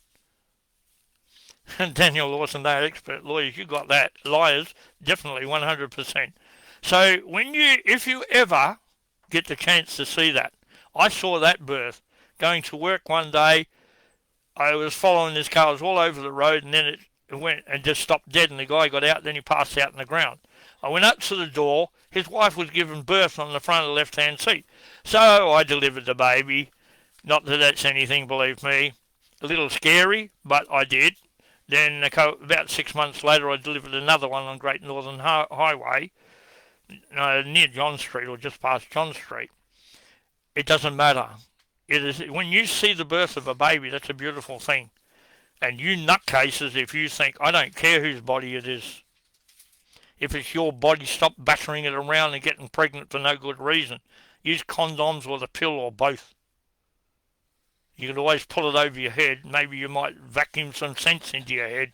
And Daniel Lawson, they're expert lawyers, you got that. Liars, definitely 100%. So if you ever get the chance to see that, I saw that birth. Going to work one day, I was following this car, it was all over the road, and then it went and just stopped dead, and the guy got out, then he passed out on the ground. I went up to the door, his wife was giving birth on the front of the left-hand seat. So I delivered the baby. Not that that's anything, believe me. A little scary, but I did. Then about 6 months later, I delivered another one on Great Northern Highway, near John Street, or just past John Street. It doesn't matter. It is when you see the birth of a baby, that's a beautiful thing. And you nutcases, if you think, I don't care whose body it is. If it's your body, stop battering it around and getting pregnant for no good reason. Use condoms or the pill or both. You can always pull it over your head. Maybe you might vacuum some sense into your head.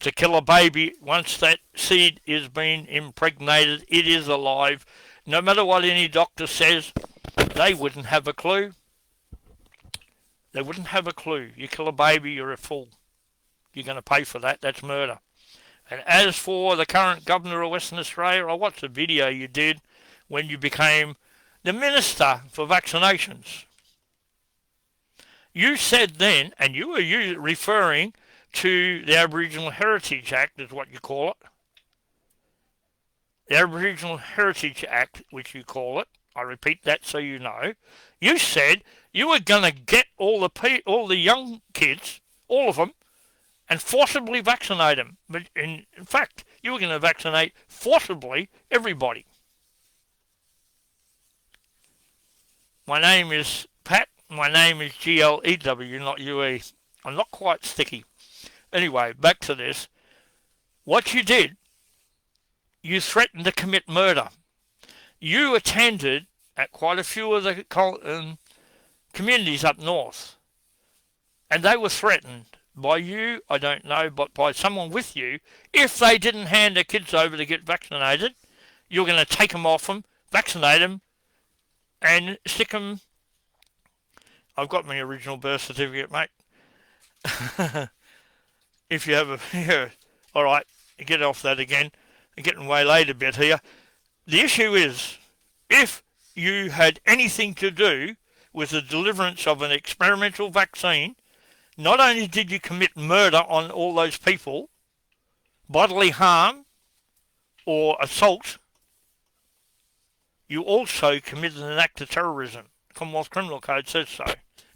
To kill a baby, once that seed is being impregnated, it is alive. No matter what any doctor says, they wouldn't have a clue. They wouldn't have a clue. You kill a baby, you're a fool. You're going to pay for that. That's murder. And as for the current Governor of Western Australia, I watched a video you did when you became the Minister for Vaccinations. You said then, and you were referring to the Aboriginal Heritage Act, is what you call it. The Aboriginal Heritage Act, which you call it. I repeat that so you know. You said you were going to get all the young kids, all of them, and forcibly vaccinate them. But in fact, you were going to vaccinate forcibly everybody. My name is Pat. My name is GLEW, not UE. I'm not quite sticky. Anyway, back to this. What you did, you threatened to commit murder. You attended at quite a few of the communities up north, and they were threatened by you, I don't know, but by someone with you. If they didn't hand their kids over to get vaccinated, you're going to take them off them, vaccinate them, and stick them. I've got my original birth certificate, mate. If you have a... Yeah, all right, get off that again. I'm getting waylaid a bit here. The issue is, if you had anything to do with the deliverance of an experimental vaccine, not only did you commit murder on all those people, bodily harm or assault, you also committed an act of terrorism. The Commonwealth Criminal Code says so.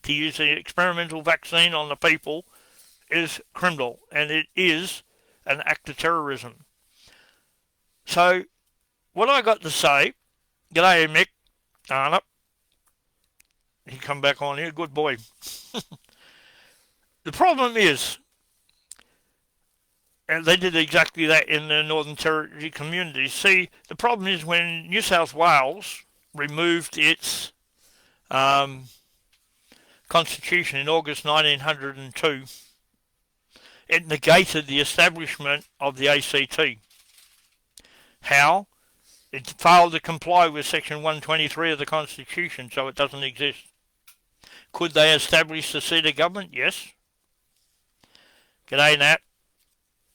To use the experimental vaccine on the people is criminal, and it is an act of terrorism. So, what I got to say, g'day Mick, Arnott, he come back on here, good boy. The problem is, and they did exactly that in the Northern Territory communities. See, the problem is when New South Wales removed its constitution in August 1902, it negated the establishment of the ACT. How? It failed to comply with Section 123 of the Constitution, so it doesn't exist. Could they establish the seat of government? Yes. G'day, Nat,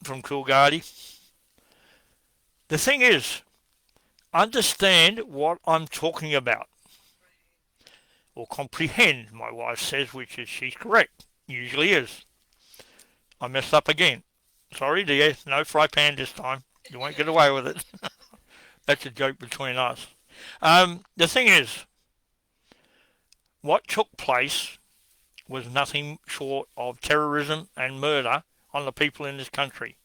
from Coolgardie. The thing is, understand what I'm talking about. Or comprehend, my wife says, which is she's correct. Usually is. I messed up again. Sorry, dear. No fry pan this time. You won't get away with it. That's a joke between us. The thing is, what took place was nothing short of terrorism and murder on the people in this country.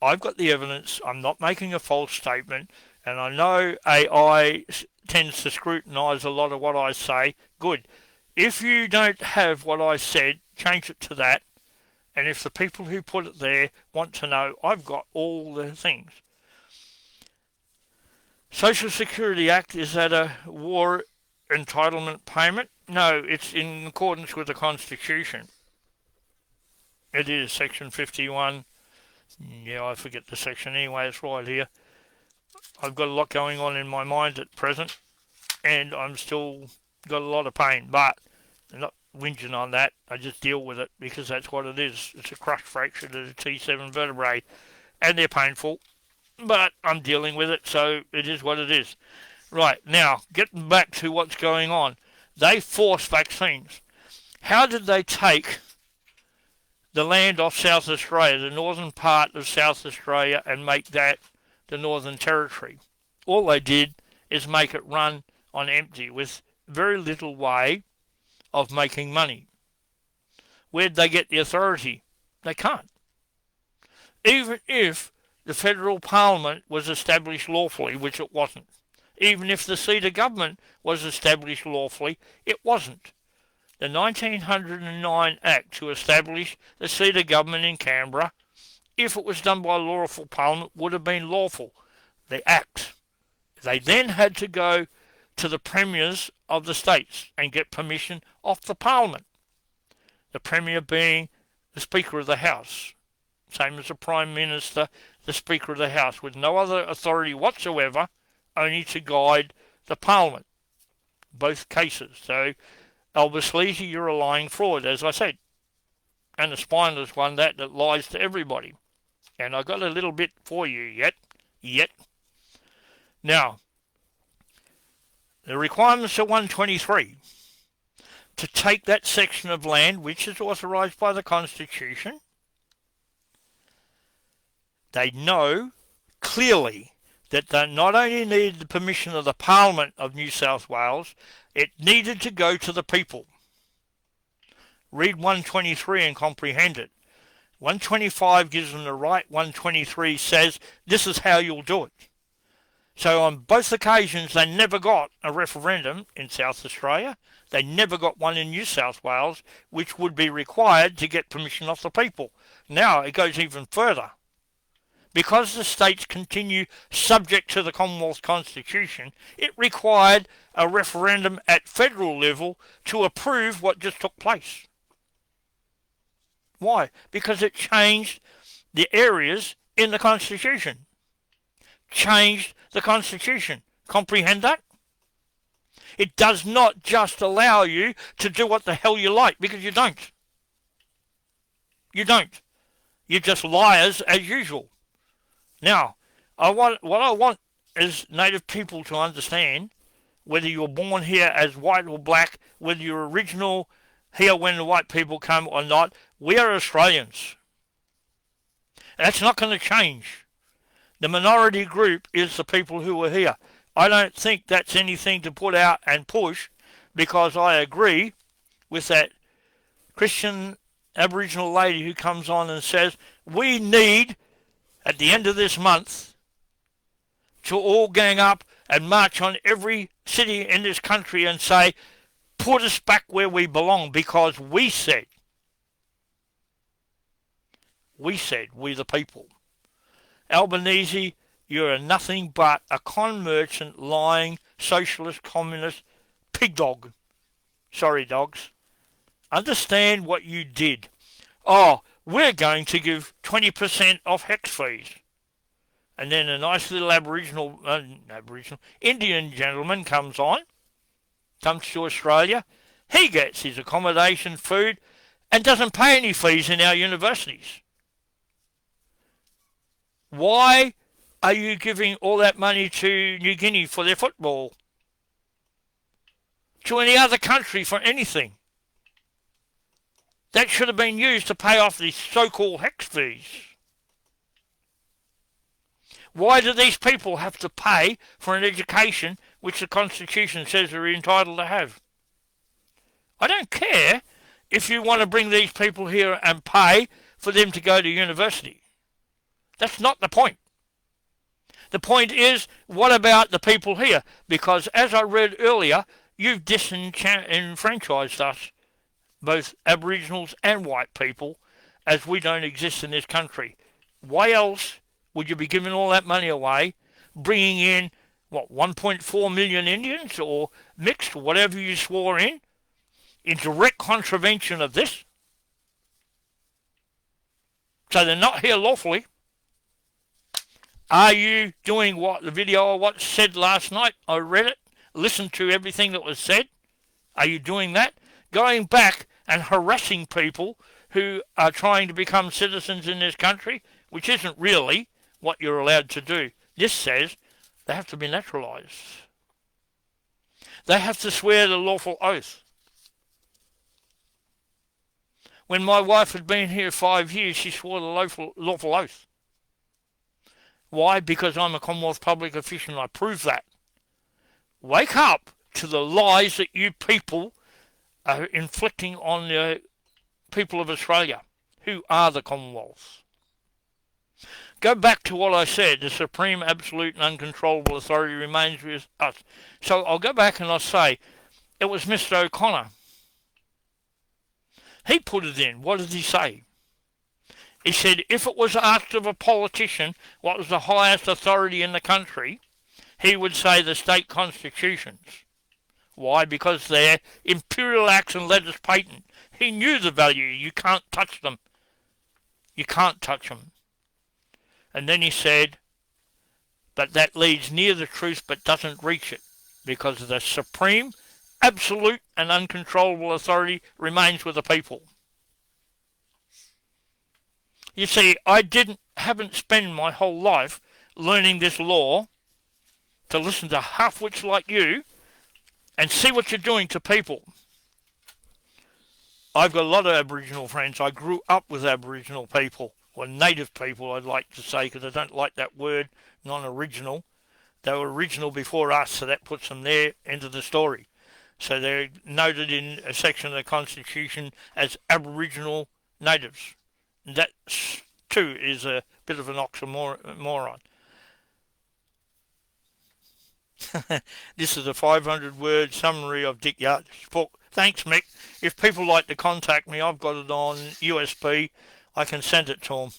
I've got the evidence. I'm not making a false statement. And I know AI tends to scrutinise a lot of what I say. Good. If you don't have what I said, change it to that. And if the people who put it there want to know, I've got all the things. Social Security Act, is that a war entitlement payment? No, it's in accordance with the Constitution. It is Section 51. Yeah, I forget the section anyway, it's right here. I've got a lot going on in my mind at present, and I'm still got a lot of pain, but I'm not whinging on that. I just deal with it because that's what it is. It's a crushed fracture to the T7 vertebrae, and they're painful, but I'm dealing with it, so it is what it is. Right, now, getting back to what's going on. They force vaccines. How did they take the land off South Australia, the northern part of South Australia, and make that the Northern Territory? All they did is make it run on empty with very little way of making money. Where'd they get the authority? They can't. Even if the federal parliament was established lawfully, which it wasn't. Even if the seat of government was established lawfully, it wasn't. The 1909 Act to establish the seat of government in Canberra, if it was done by a lawful parliament, would have been lawful. The Act. They then had to go to the premiers of the states and get permission off the parliament. The premier being the Speaker of the House. Same as the Prime Minister, the Speaker of the House, with no other authority whatsoever, only to guide the Parliament. Both cases. So, Albus Leesy, you're a lying fraud, as I said. And a spineless one that lies to everybody. And I got a little bit for you yet. Now, the requirements are 123. To take that section of land, which is authorised by the Constitution, they know clearly that they not only needed the permission of the Parliament of New South Wales, it needed to go to the people. Read 123 and comprehend it. 125 gives them the right, 123 says this is how you'll do it. So on both occasions they never got a referendum in South Australia. They never got one in New South Wales, which would be required to get permission off the people. Now it goes even further. Because the states continue subject to the Commonwealth Constitution, it required a referendum at federal level to approve what just took place. Why? Because it changed the areas in the Constitution. Changed the Constitution. Comprehend that? It does not just allow you to do what the hell you like, because you don't. You don't. You're just liars as usual. Now, what I want is native people to understand, whether you're born here as white or black, whether you're original here when the white people come or not, we are Australians. That's not going to change. The minority group is the people who are here. I don't think that's anything to put out and push, because I agree with that Christian Aboriginal lady who comes on and says, we need, at the end of this month, to all gang up and march on every city in this country and say, put us back where we belong, because we said, we the people. Albanese, you're nothing but a con merchant, lying, socialist, communist, pig dog. Sorry, dogs. Understand what you did. Oh, we're going to give 20% off hex fees. And then a nice little Indian gentleman comes to Australia. He gets his accommodation, food, and doesn't pay any fees in our universities. Why are you giving all that money to New Guinea for their football? To any other country for anything? That should have been used to pay off these so-called hex fees. Why do these people have to pay for an education which the Constitution says they're entitled to have? I don't care if you want to bring these people here and pay for them to go to university. That's not the point. The point is, what about the people here? Because as I read earlier, You've disenfranchised us, both Aboriginals and white people, as we don't exist in this country. Why else would you be giving all that money away, bringing in, 1.4 million Indians or mixed, whatever you swore in direct contravention of this? So they're not here lawfully. Are you doing what the video what said last night? I read it, listened to everything that was said. Are you doing that? Going back and harassing people who are trying to become citizens in this country, which isn't really what you're allowed to do. This says they have to be naturalised. They have to swear the lawful oath. When my wife had been here 5 years, she swore the lawful oath. Why? Because I'm a Commonwealth public official and I prove that. Wake up to the lies that you people are inflicting on the people of Australia, who are the Commonwealth. Go back to what I said, the supreme, absolute and uncontrollable authority remains with us. So I'll go back and I'll say, it was Mr. O'Connor. He put it in. What did he say? He said if it was asked of a politician what was the highest authority in the country, he would say the state constitutions. Why? Because they're imperial acts and letters patent. He knew the value. You can't touch them. You can't touch them. And then he said, but that leads near the truth but doesn't reach it, because the supreme, absolute and uncontrollable authority remains with the people. You see, I haven't spent my whole life learning this law to listen to half-wits like you and see what you're doing to people. I've got a lot of Aboriginal friends. I grew up with Aboriginal people, or native people, I'd like to say, because I don't like that word, non-original. They were original before us, so that puts them there into the story. So they're noted in a section of the Constitution as Aboriginal natives. That, too, is a bit of an oxymoron. This is a 500-word summary of Dick Yart's book. Thanks, Mick. If people like to contact me, I've got it on USB. I can send it to them.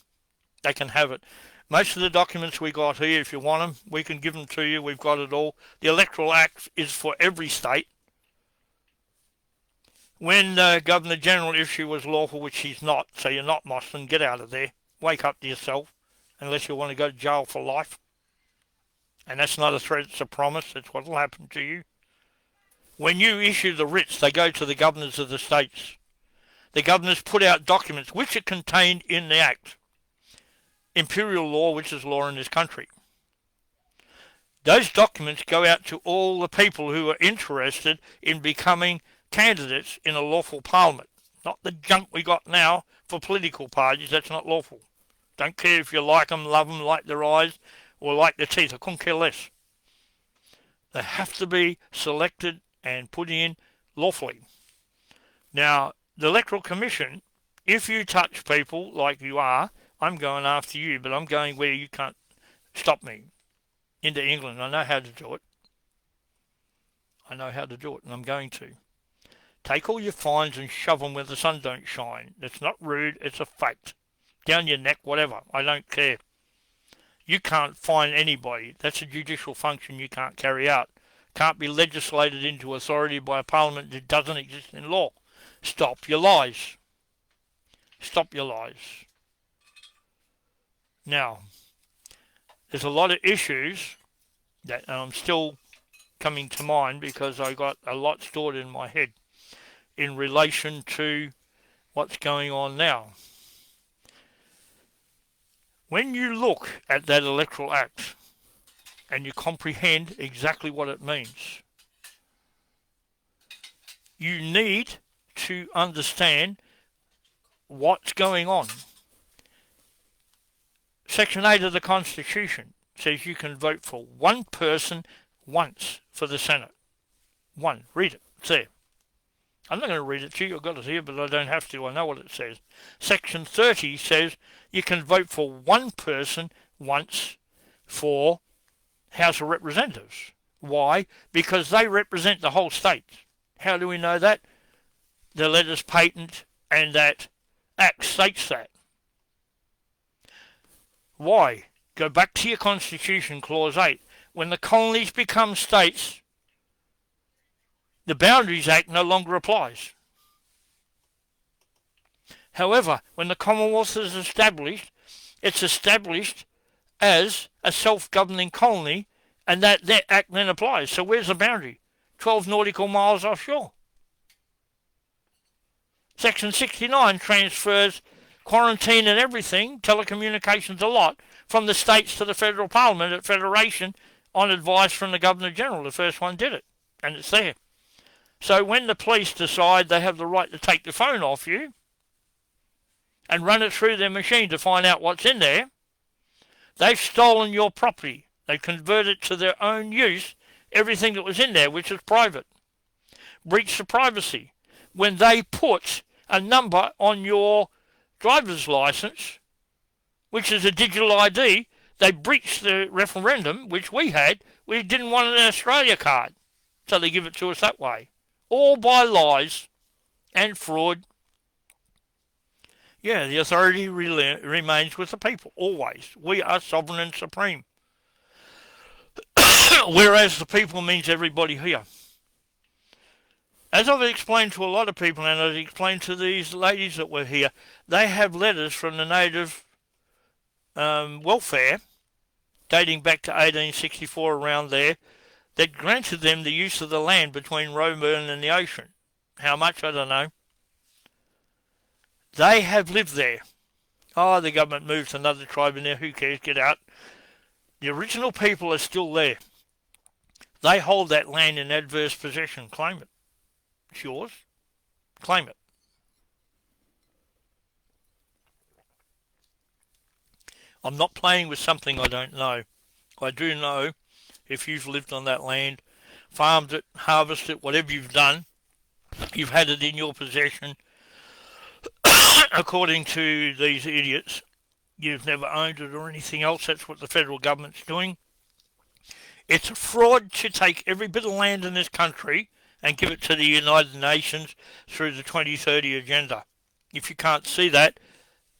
They can have it. Most of the documents we got here, if you want them, we can give them to you. We've got it all. The Electoral Act is for every state. When Governor General, if she was lawful, which she's not, so you're not Mostyn, get out of there. Wake up to yourself, unless you want to go to jail for life. And that's not a threat, it's a promise. That's what will happen to you. When you issue the writs, they go to the governors of the states. The governors put out documents which are contained in the Act. Imperial law, which is law in this country. Those documents go out to all the people who are interested in becoming candidates in a lawful parliament. Not the junk we got now for political parties. That's not lawful. Don't care if you like them, love them, like their eyes, or like their teeth. I couldn't care less. They have to be selected and put in lawfully. Now, the Electoral Commission, if you touch people like you are, I'm going after you, but I'm going where you can't stop me. Into England. I know how to do it. I know how to do it, and I'm going to. Take all your fines and shove them where the sun don't shine. It's not rude, it's a fact. Down your neck, whatever. I don't care. You can't fine anybody. That's a judicial function you can't carry out. Can't be legislated into authority by a parliament that doesn't exist in law. Stop your lies. Stop your lies. Now, there's a lot of issues that I'm still coming to mind because I got a lot stored in my head in relation to what's going on now. When you look at that Electoral Act and you comprehend exactly what it means, you need to understand what's going on. Section 8 of the Constitution says you can vote for one person once for the Senate. One. Read it. It's there. I'm not going to read it to you. I've got it here, but I don't have to. I know what it says. Section 30 says you can vote for one person once for House of Representatives. Why? Because they represent the whole state. How do we know that? The letters patent and that Act states that. Why? Go back to your Constitution, Clause 8. When the colonies become states, the Boundaries Act no longer applies. However, when the Commonwealth is established, it's established as a self-governing colony, and that act then applies. So where's the boundary? 12 nautical miles offshore. Section 69 transfers quarantine and everything, telecommunications a lot, from the states to the federal parliament at federation on advice from the Governor-General. The first one did it, and it's there. So when the police decide they have the right to take the phone off you and run it through their machine to find out what's in there, they've stolen your property. They've converted to their own use everything that was in there, which is private. Breach of privacy. When they put a number on your driver's license, which is a digital ID, they breached the referendum, which we had. We didn't want an Australia card, so they give it to us that way. All by lies and fraud. Yeah, the authority remains with the people, always. We are sovereign and supreme. Whereas the people means everybody here. As I've explained to a lot of people, and I've explained to these ladies that were here, they have letters from the native welfare, dating back to 1864, around there, that granted them the use of the land between Roebourne and the ocean. How much, I don't know. They have lived there. Oh, the government moved to another tribe in there, who cares, get out. The original people are still there. They hold that land in adverse possession. Claim it. It's yours. Claim it. I'm not playing with something I don't know. I do know if you've lived on that land, farmed it, harvested it, whatever you've done, you've had it in your possession. According to these idiots, you've never owned it or anything else. That's what the federal government's doing. It's a fraud to take every bit of land in this country and give it to the United Nations through the 2030 agenda. If you can't see that,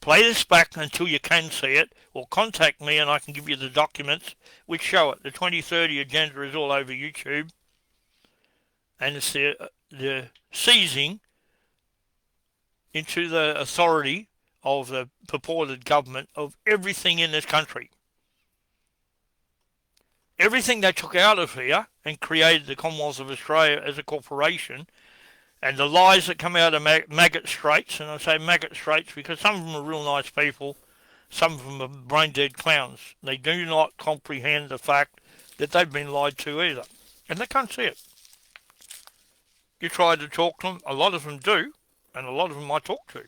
play this back until you can see it, or contact me and I can give you the documents which show it. The 2030 agenda is all over YouTube, and it's the seizing into the authority of the purported government of everything in this country. Everything they took out of here and created the Commonwealth of Australia as a corporation, and the lies that come out of maggot straits, and I say maggot straits because some of them are real nice people, some of them are brain-dead clowns. They do not comprehend the fact that they've been lied to either, and they can't see it. You try to talk to them, a lot of them do, and a lot of them I talk to.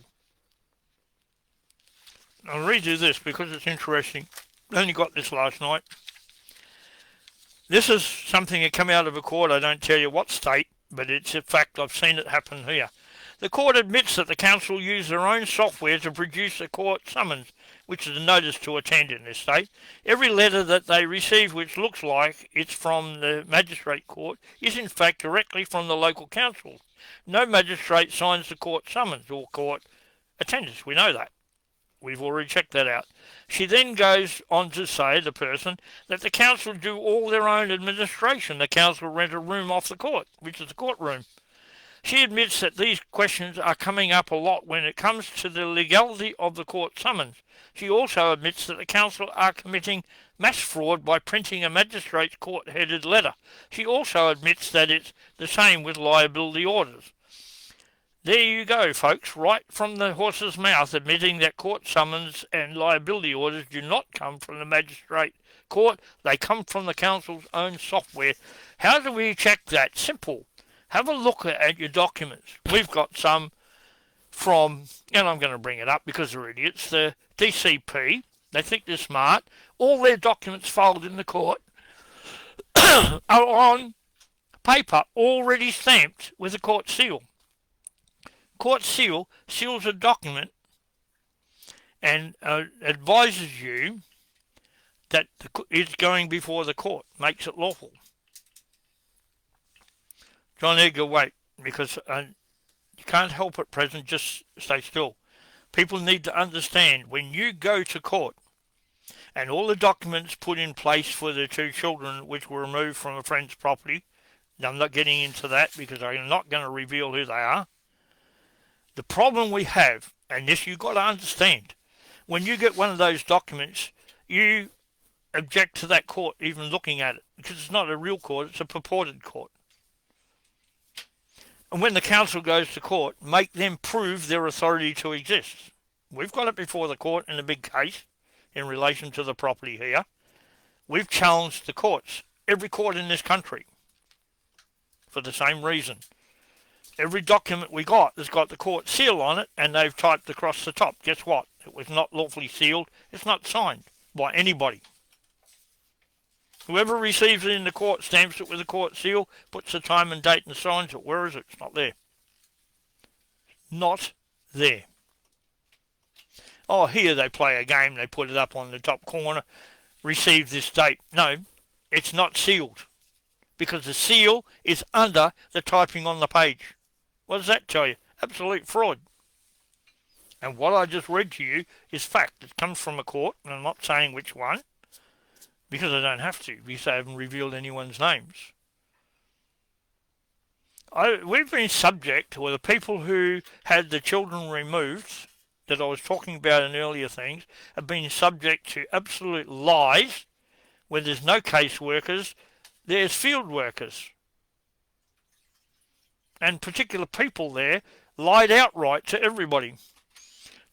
I'll read you this because it's interesting. I only got this last night. This is something that came out of a court, I don't tell you what state, but it's a fact, I've seen it happen here. The court admits that the council used their own software to produce a court summons, which is a notice to attend in this state. Every letter that they receive which looks like it's from the magistrate court is in fact directly from the local council. No magistrate signs the court summons or court attendance. We know that. We've already checked that out. She then goes on to say, the person, that the council do all their own administration. The council rent a room off the court, which is the courtroom. She admits that these questions are coming up a lot when it comes to the legality of the court summons. She also admits that the council are committing mass fraud by printing a magistrate's court-headed letter. She also admits that it's the same with liability orders. There you go, folks, right from the horse's mouth, admitting that court summons and liability orders do not come from the magistrate court. They come from the council's own software. How do we check that? Simple. Have a look at your documents. We've got some from, and I'm going to bring it up because they're idiots, the DCP. They think they're smart. All their documents filed in the court are on paper already stamped with a court seal. Court seal seals a document and advises you that it's going before the court, makes it lawful. John Edgar, wait, because you can't help at present, just stay still. People need to understand when you go to court and all the documents put in place for the two children which were removed from a friend's property, I'm not getting into that because I'm not going to reveal who they are. The problem we have, and this you've got to understand, when you get one of those documents, you object to that court even looking at it because it's not a real court, it's a purported court. And when the council goes to court, make them prove their authority to exist. We've got it before the court in a big case in relation to the property here. We've challenged the courts, every court in this country, for the same reason. Every document we got has got the court seal on it and they've typed across the top. Guess what? It was not lawfully sealed. It's not signed by anybody. Whoever receives it in the court stamps it with a court seal, puts the time and date and signs it. Where is it? It's not there. Not there. Oh, here they play a game. They put it up on the top corner. Receive this date. No, it's not sealed because the seal is under the typing on the page. What does that tell you? Absolute fraud. And what I just read to you is fact. It comes from a court, and I'm not saying which one, because I don't have to, because I haven't revealed anyone's names. We've been subject, or the people who had the children removed, that I was talking about in earlier things, have been subject to absolute lies, where there's no caseworkers, there's field workers. And particular people there lied outright to everybody.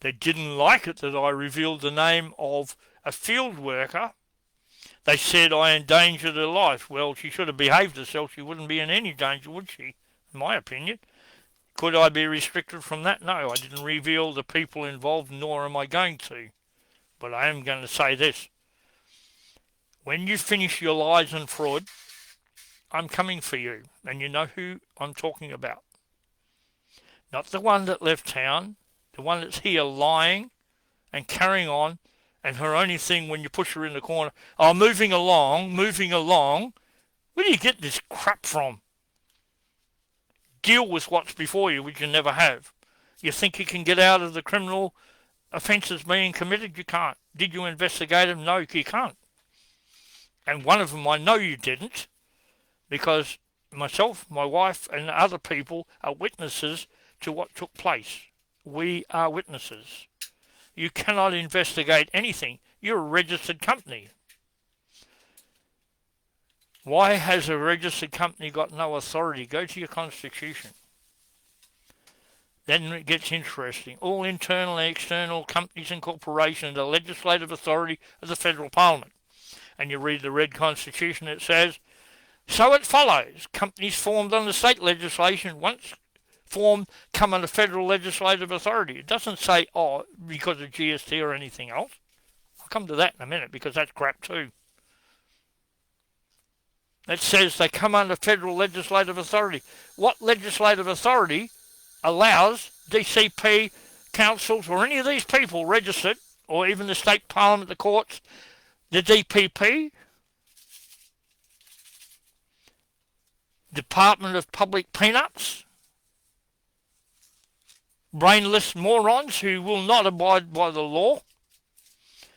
They didn't like it that I revealed the name of a field worker. They said I endangered her life. Well, she should have behaved herself. She wouldn't be in any danger, would she? In my opinion. Could I be restricted from that? No, I didn't reveal the people involved, nor am I going to. But I am going to say this. When you finish your lies and fraud, I'm coming for you, and you know who I'm talking about. Not the one that left town, the one that's here lying and carrying on, and her only thing when you push her in the corner, oh, moving along. Where do you get this crap from? Deal with what's before you, which you never have. You think you can get out of the criminal offences being committed? You can't. Did you investigate them? No, you can't. And one of them I know you didn't, because myself, my wife, and other people are witnesses to what took place. We are witnesses. You cannot investigate anything. You're a registered company. Why has a registered company got no authority? Go to your constitution. Then it gets interesting. All internal and external companies and corporations are legislative authority of the federal parliament. And you read the red constitution, it says, so it follows, companies formed under state legislation, once formed, come under federal legislative authority. It doesn't say, oh, because of GST or anything else. I'll come to that in a minute, because that's crap too. It says they come under federal legislative authority. What legislative authority allows DCP, councils, or any of these people registered, or even the state parliament, the courts, the DPP, Department of Public Peanuts, brainless morons who will not abide by the law,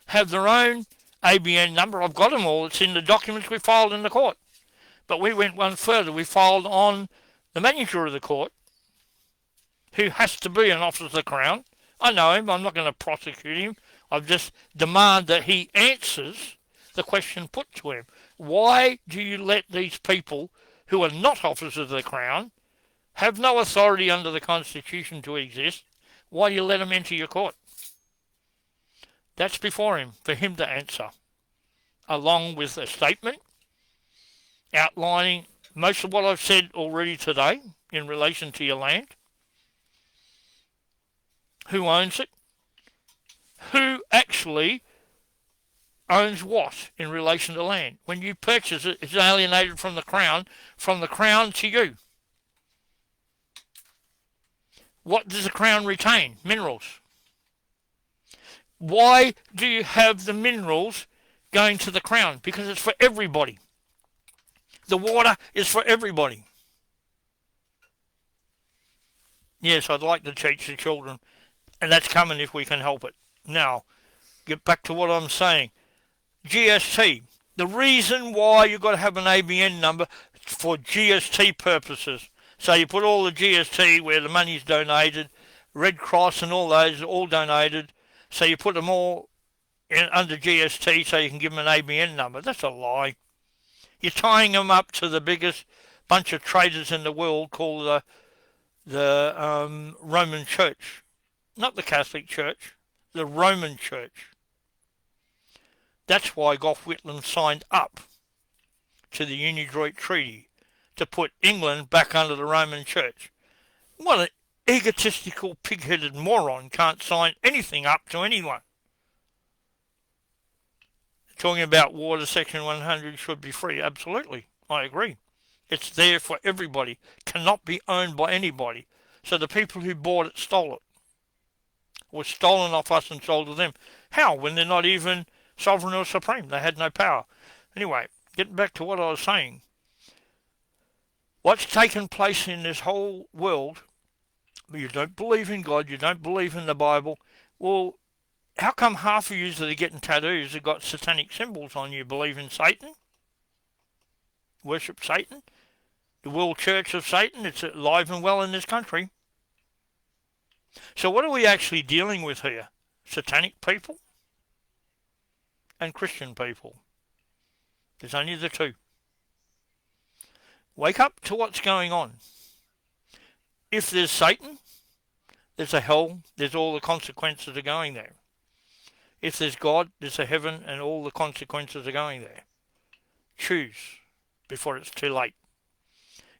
have their own ABN number. I've got them all. It's in the documents we filed in the court. But we went one further. We filed on the manager of the court, who has to be an officer of the Crown. I know him. I'm not going to prosecute him. I've just demand that he answers the question put to him. Why do you let these people who are not officers of the Crown, have no authority under the Constitution to exist, why do you let them into your court? That's before him, for him to answer, along with a statement outlining most of what I've said already today in relation to your land, who owns it, who actually owns what in relation to land. When you purchase it, it's alienated from the Crown to you. What does the Crown retain? Minerals. Why do you have the minerals going to the Crown? Because it's for everybody. The water is for everybody. Yes, I'd like to teach the children, and that's coming if we can help it. Now, get back to what I'm saying. GST. The reason why you've got to have an ABN number for GST purposes. So you put all the GST where the money's donated, Red Cross and all those are all donated. So you put them all under GST so you can give them an ABN number. That's a lie. You're tying them up to the biggest bunch of traitors in the world called the Roman Church. Not the Catholic Church, the Roman Church. That's why Gough Whitlam signed up to the Unidroit Treaty to put England back under the Roman Church. What an egotistical, pig-headed moron can't sign anything up to anyone. Talking about water, Section 100 should be free. Absolutely, I agree. It's there for everybody. Cannot be owned by anybody. So the people who bought it stole it. Was stolen off us and sold to them. How? When they're not even sovereign or supreme. They had no power. Anyway, getting back to what I was saying. What's taken place in this whole world, you don't believe in God, you don't believe in the Bible. Well, how come half of you that are getting tattoos have got satanic symbols on you? Believe in Satan? Worship Satan? The World Church of Satan? It's alive and well in this country. So what are we actually dealing with here? Satanic people and Christian people. There's only the two. Wake up to what's going on. If there's Satan, there's a hell, there's all the consequences are going there. If there's God, there's a heaven and all the consequences are going there. Choose before it's too late.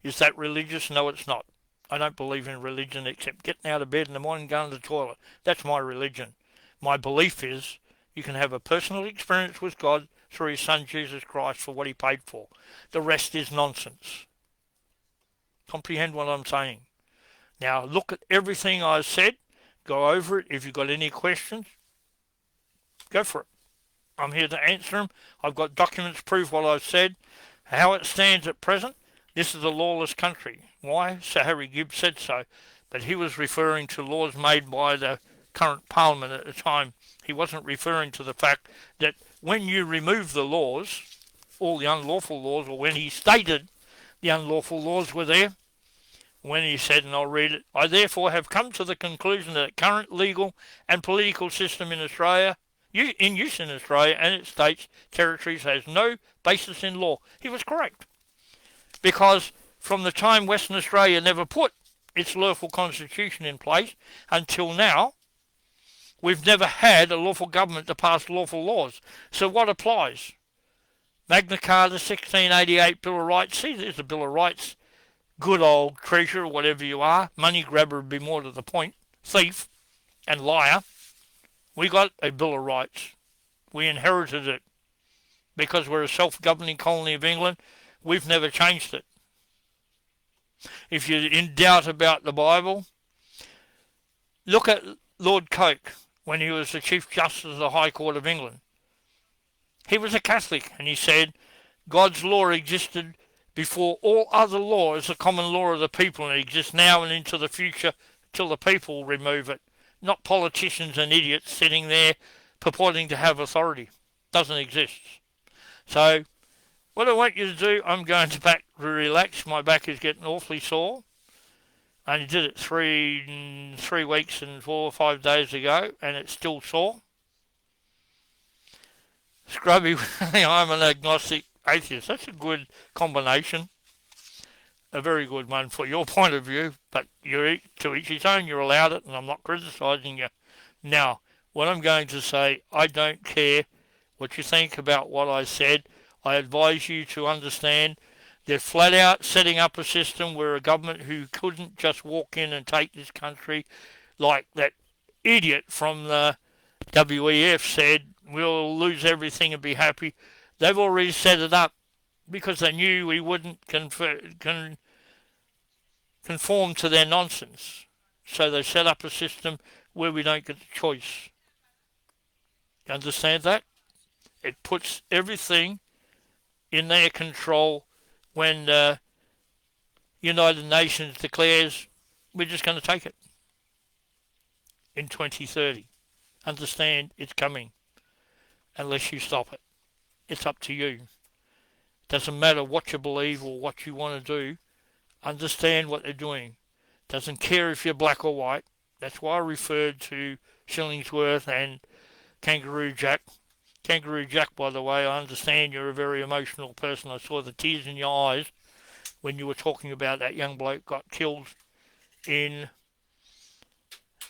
Is that religious? No, it's not. I don't believe in religion except getting out of bed in the morning and going to the toilet. That's my religion. My belief is you can have a personal experience with God through his son Jesus Christ for what he paid for. The rest is nonsense. Comprehend what I'm saying. Now look at everything I've said. Go over it. If you've got any questions, go for it. I'm here to answer them. I've got documents to prove what I've said. How it stands at present, this is a lawless country. Why? Sir Harry Gibbs said so. But he was referring to laws made by the current parliament at the time. He wasn't referring to the fact that when you remove the laws, all the unlawful laws, or when he stated the unlawful laws were there, when he said, and I'll read it, I therefore have come to the conclusion that the current legal and political system in Australia, in use in Australia and its states, territories, has no basis in law. He was correct. Because from the time Western Australia never put its lawful constitution in place until now, we've never had a lawful government to pass lawful laws. So what applies? Magna Carta, 1688, Bill of Rights. See, there's the Bill of Rights. Good old treasurer, whatever you are. Money grabber would be more to the point. Thief and liar. We got a Bill of Rights. We inherited it. Because we're a self-governing colony of England, we've never changed it. If you're in doubt about the Bible, look at Lord Coke when he was the Chief Justice of the High Court of England. He was a Catholic, and he said God's law existed before all other law is the common law of the people, and it exists now and into the future till the people remove it. Not politicians and idiots sitting there purporting to have authority. Doesn't exist. So, what I want you to do, I'm going to back to relax. My back is getting awfully sore. I only did it three weeks and 4 or 5 days ago, and it's still sore. Scrubby, I'm an agnostic atheist. That's a good combination. A very good one for your point of view, but you're to each his own. You're allowed it, and I'm not criticising you. Now, what I'm going to say, I don't care what you think about what I said. I advise you to understand they're flat out setting up a system where a government who couldn't just walk in and take this country, like that idiot from the WEF said, we'll lose everything and be happy. They've already set it up because they knew we wouldn't conform to their nonsense. So they set up a system where we don't get the choice. You understand that? It puts everything in their control when the United Nations declares we're just going to take it in 2030. Understand it's coming unless you stop it. It's up to you. Doesn't matter what you believe or what you want to do. Understand what they're doing. Doesn't care if you're black or white. That's why I referred to Shillingsworth and Kangaroo Jack. Kangaroo Jack, by the way, I understand you're a very emotional person. I saw the tears in your eyes when you were talking about that young bloke got killed in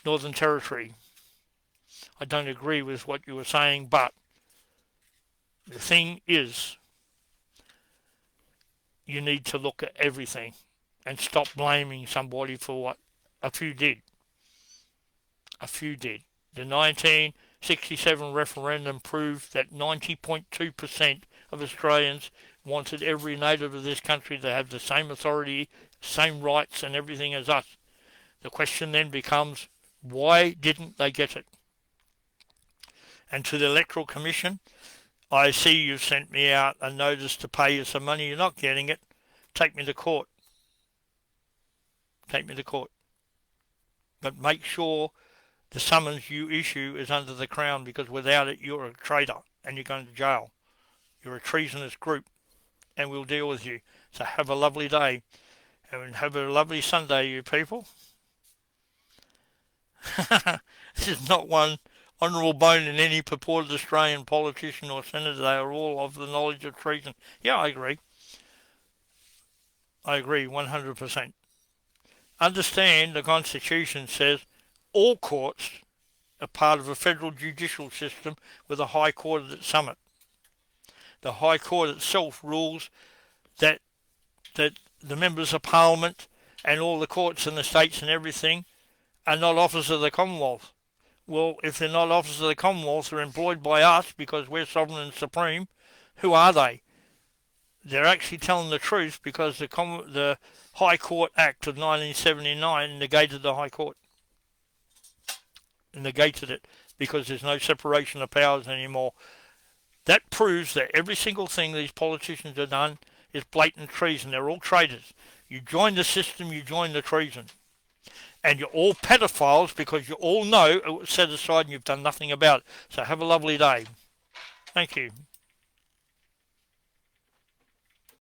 Northern Territory. I don't agree with what you were saying, but the thing is, you need to look at everything and stop blaming somebody for what a few did. A few did. The 1967 referendum proved that 90.2% of Australians wanted every native of this country to have the same authority, same rights and everything as us. The question then becomes, why didn't they get it? And to the Electoral Commission, I see you've sent me out a notice to pay you some money. You're not getting it. Take me to court. Take me to court. But make sure the summons you issue is under the Crown, because without it you're a traitor and you're going to jail. You're a treasonous group and we'll deal with you. So have a lovely day and have a lovely Sunday, you people. This is not one honourable bone in any purported Australian politician or senator. They are all of the knowledge of treason. Yeah, I agree. I agree 100%. Understand the Constitution says all courts are part of a federal judicial system with a High Court at its summit. The High Court itself rules that the members of Parliament and all the courts in the states and everything are not officers of the Commonwealth. Well, if they're not officers of the Commonwealth, they're employed by us because we're sovereign and supreme. Who are they? They're actually telling the truth, because the High Court Act of 1979 negated the High Court. Negated it because there's no separation of powers anymore. That proves that every single thing these politicians have done is blatant treason. They're all traitors. You join the system, you join the treason. And you're all pedophiles because you all know it was set aside and you've done nothing about it. So have a lovely day. Thank you.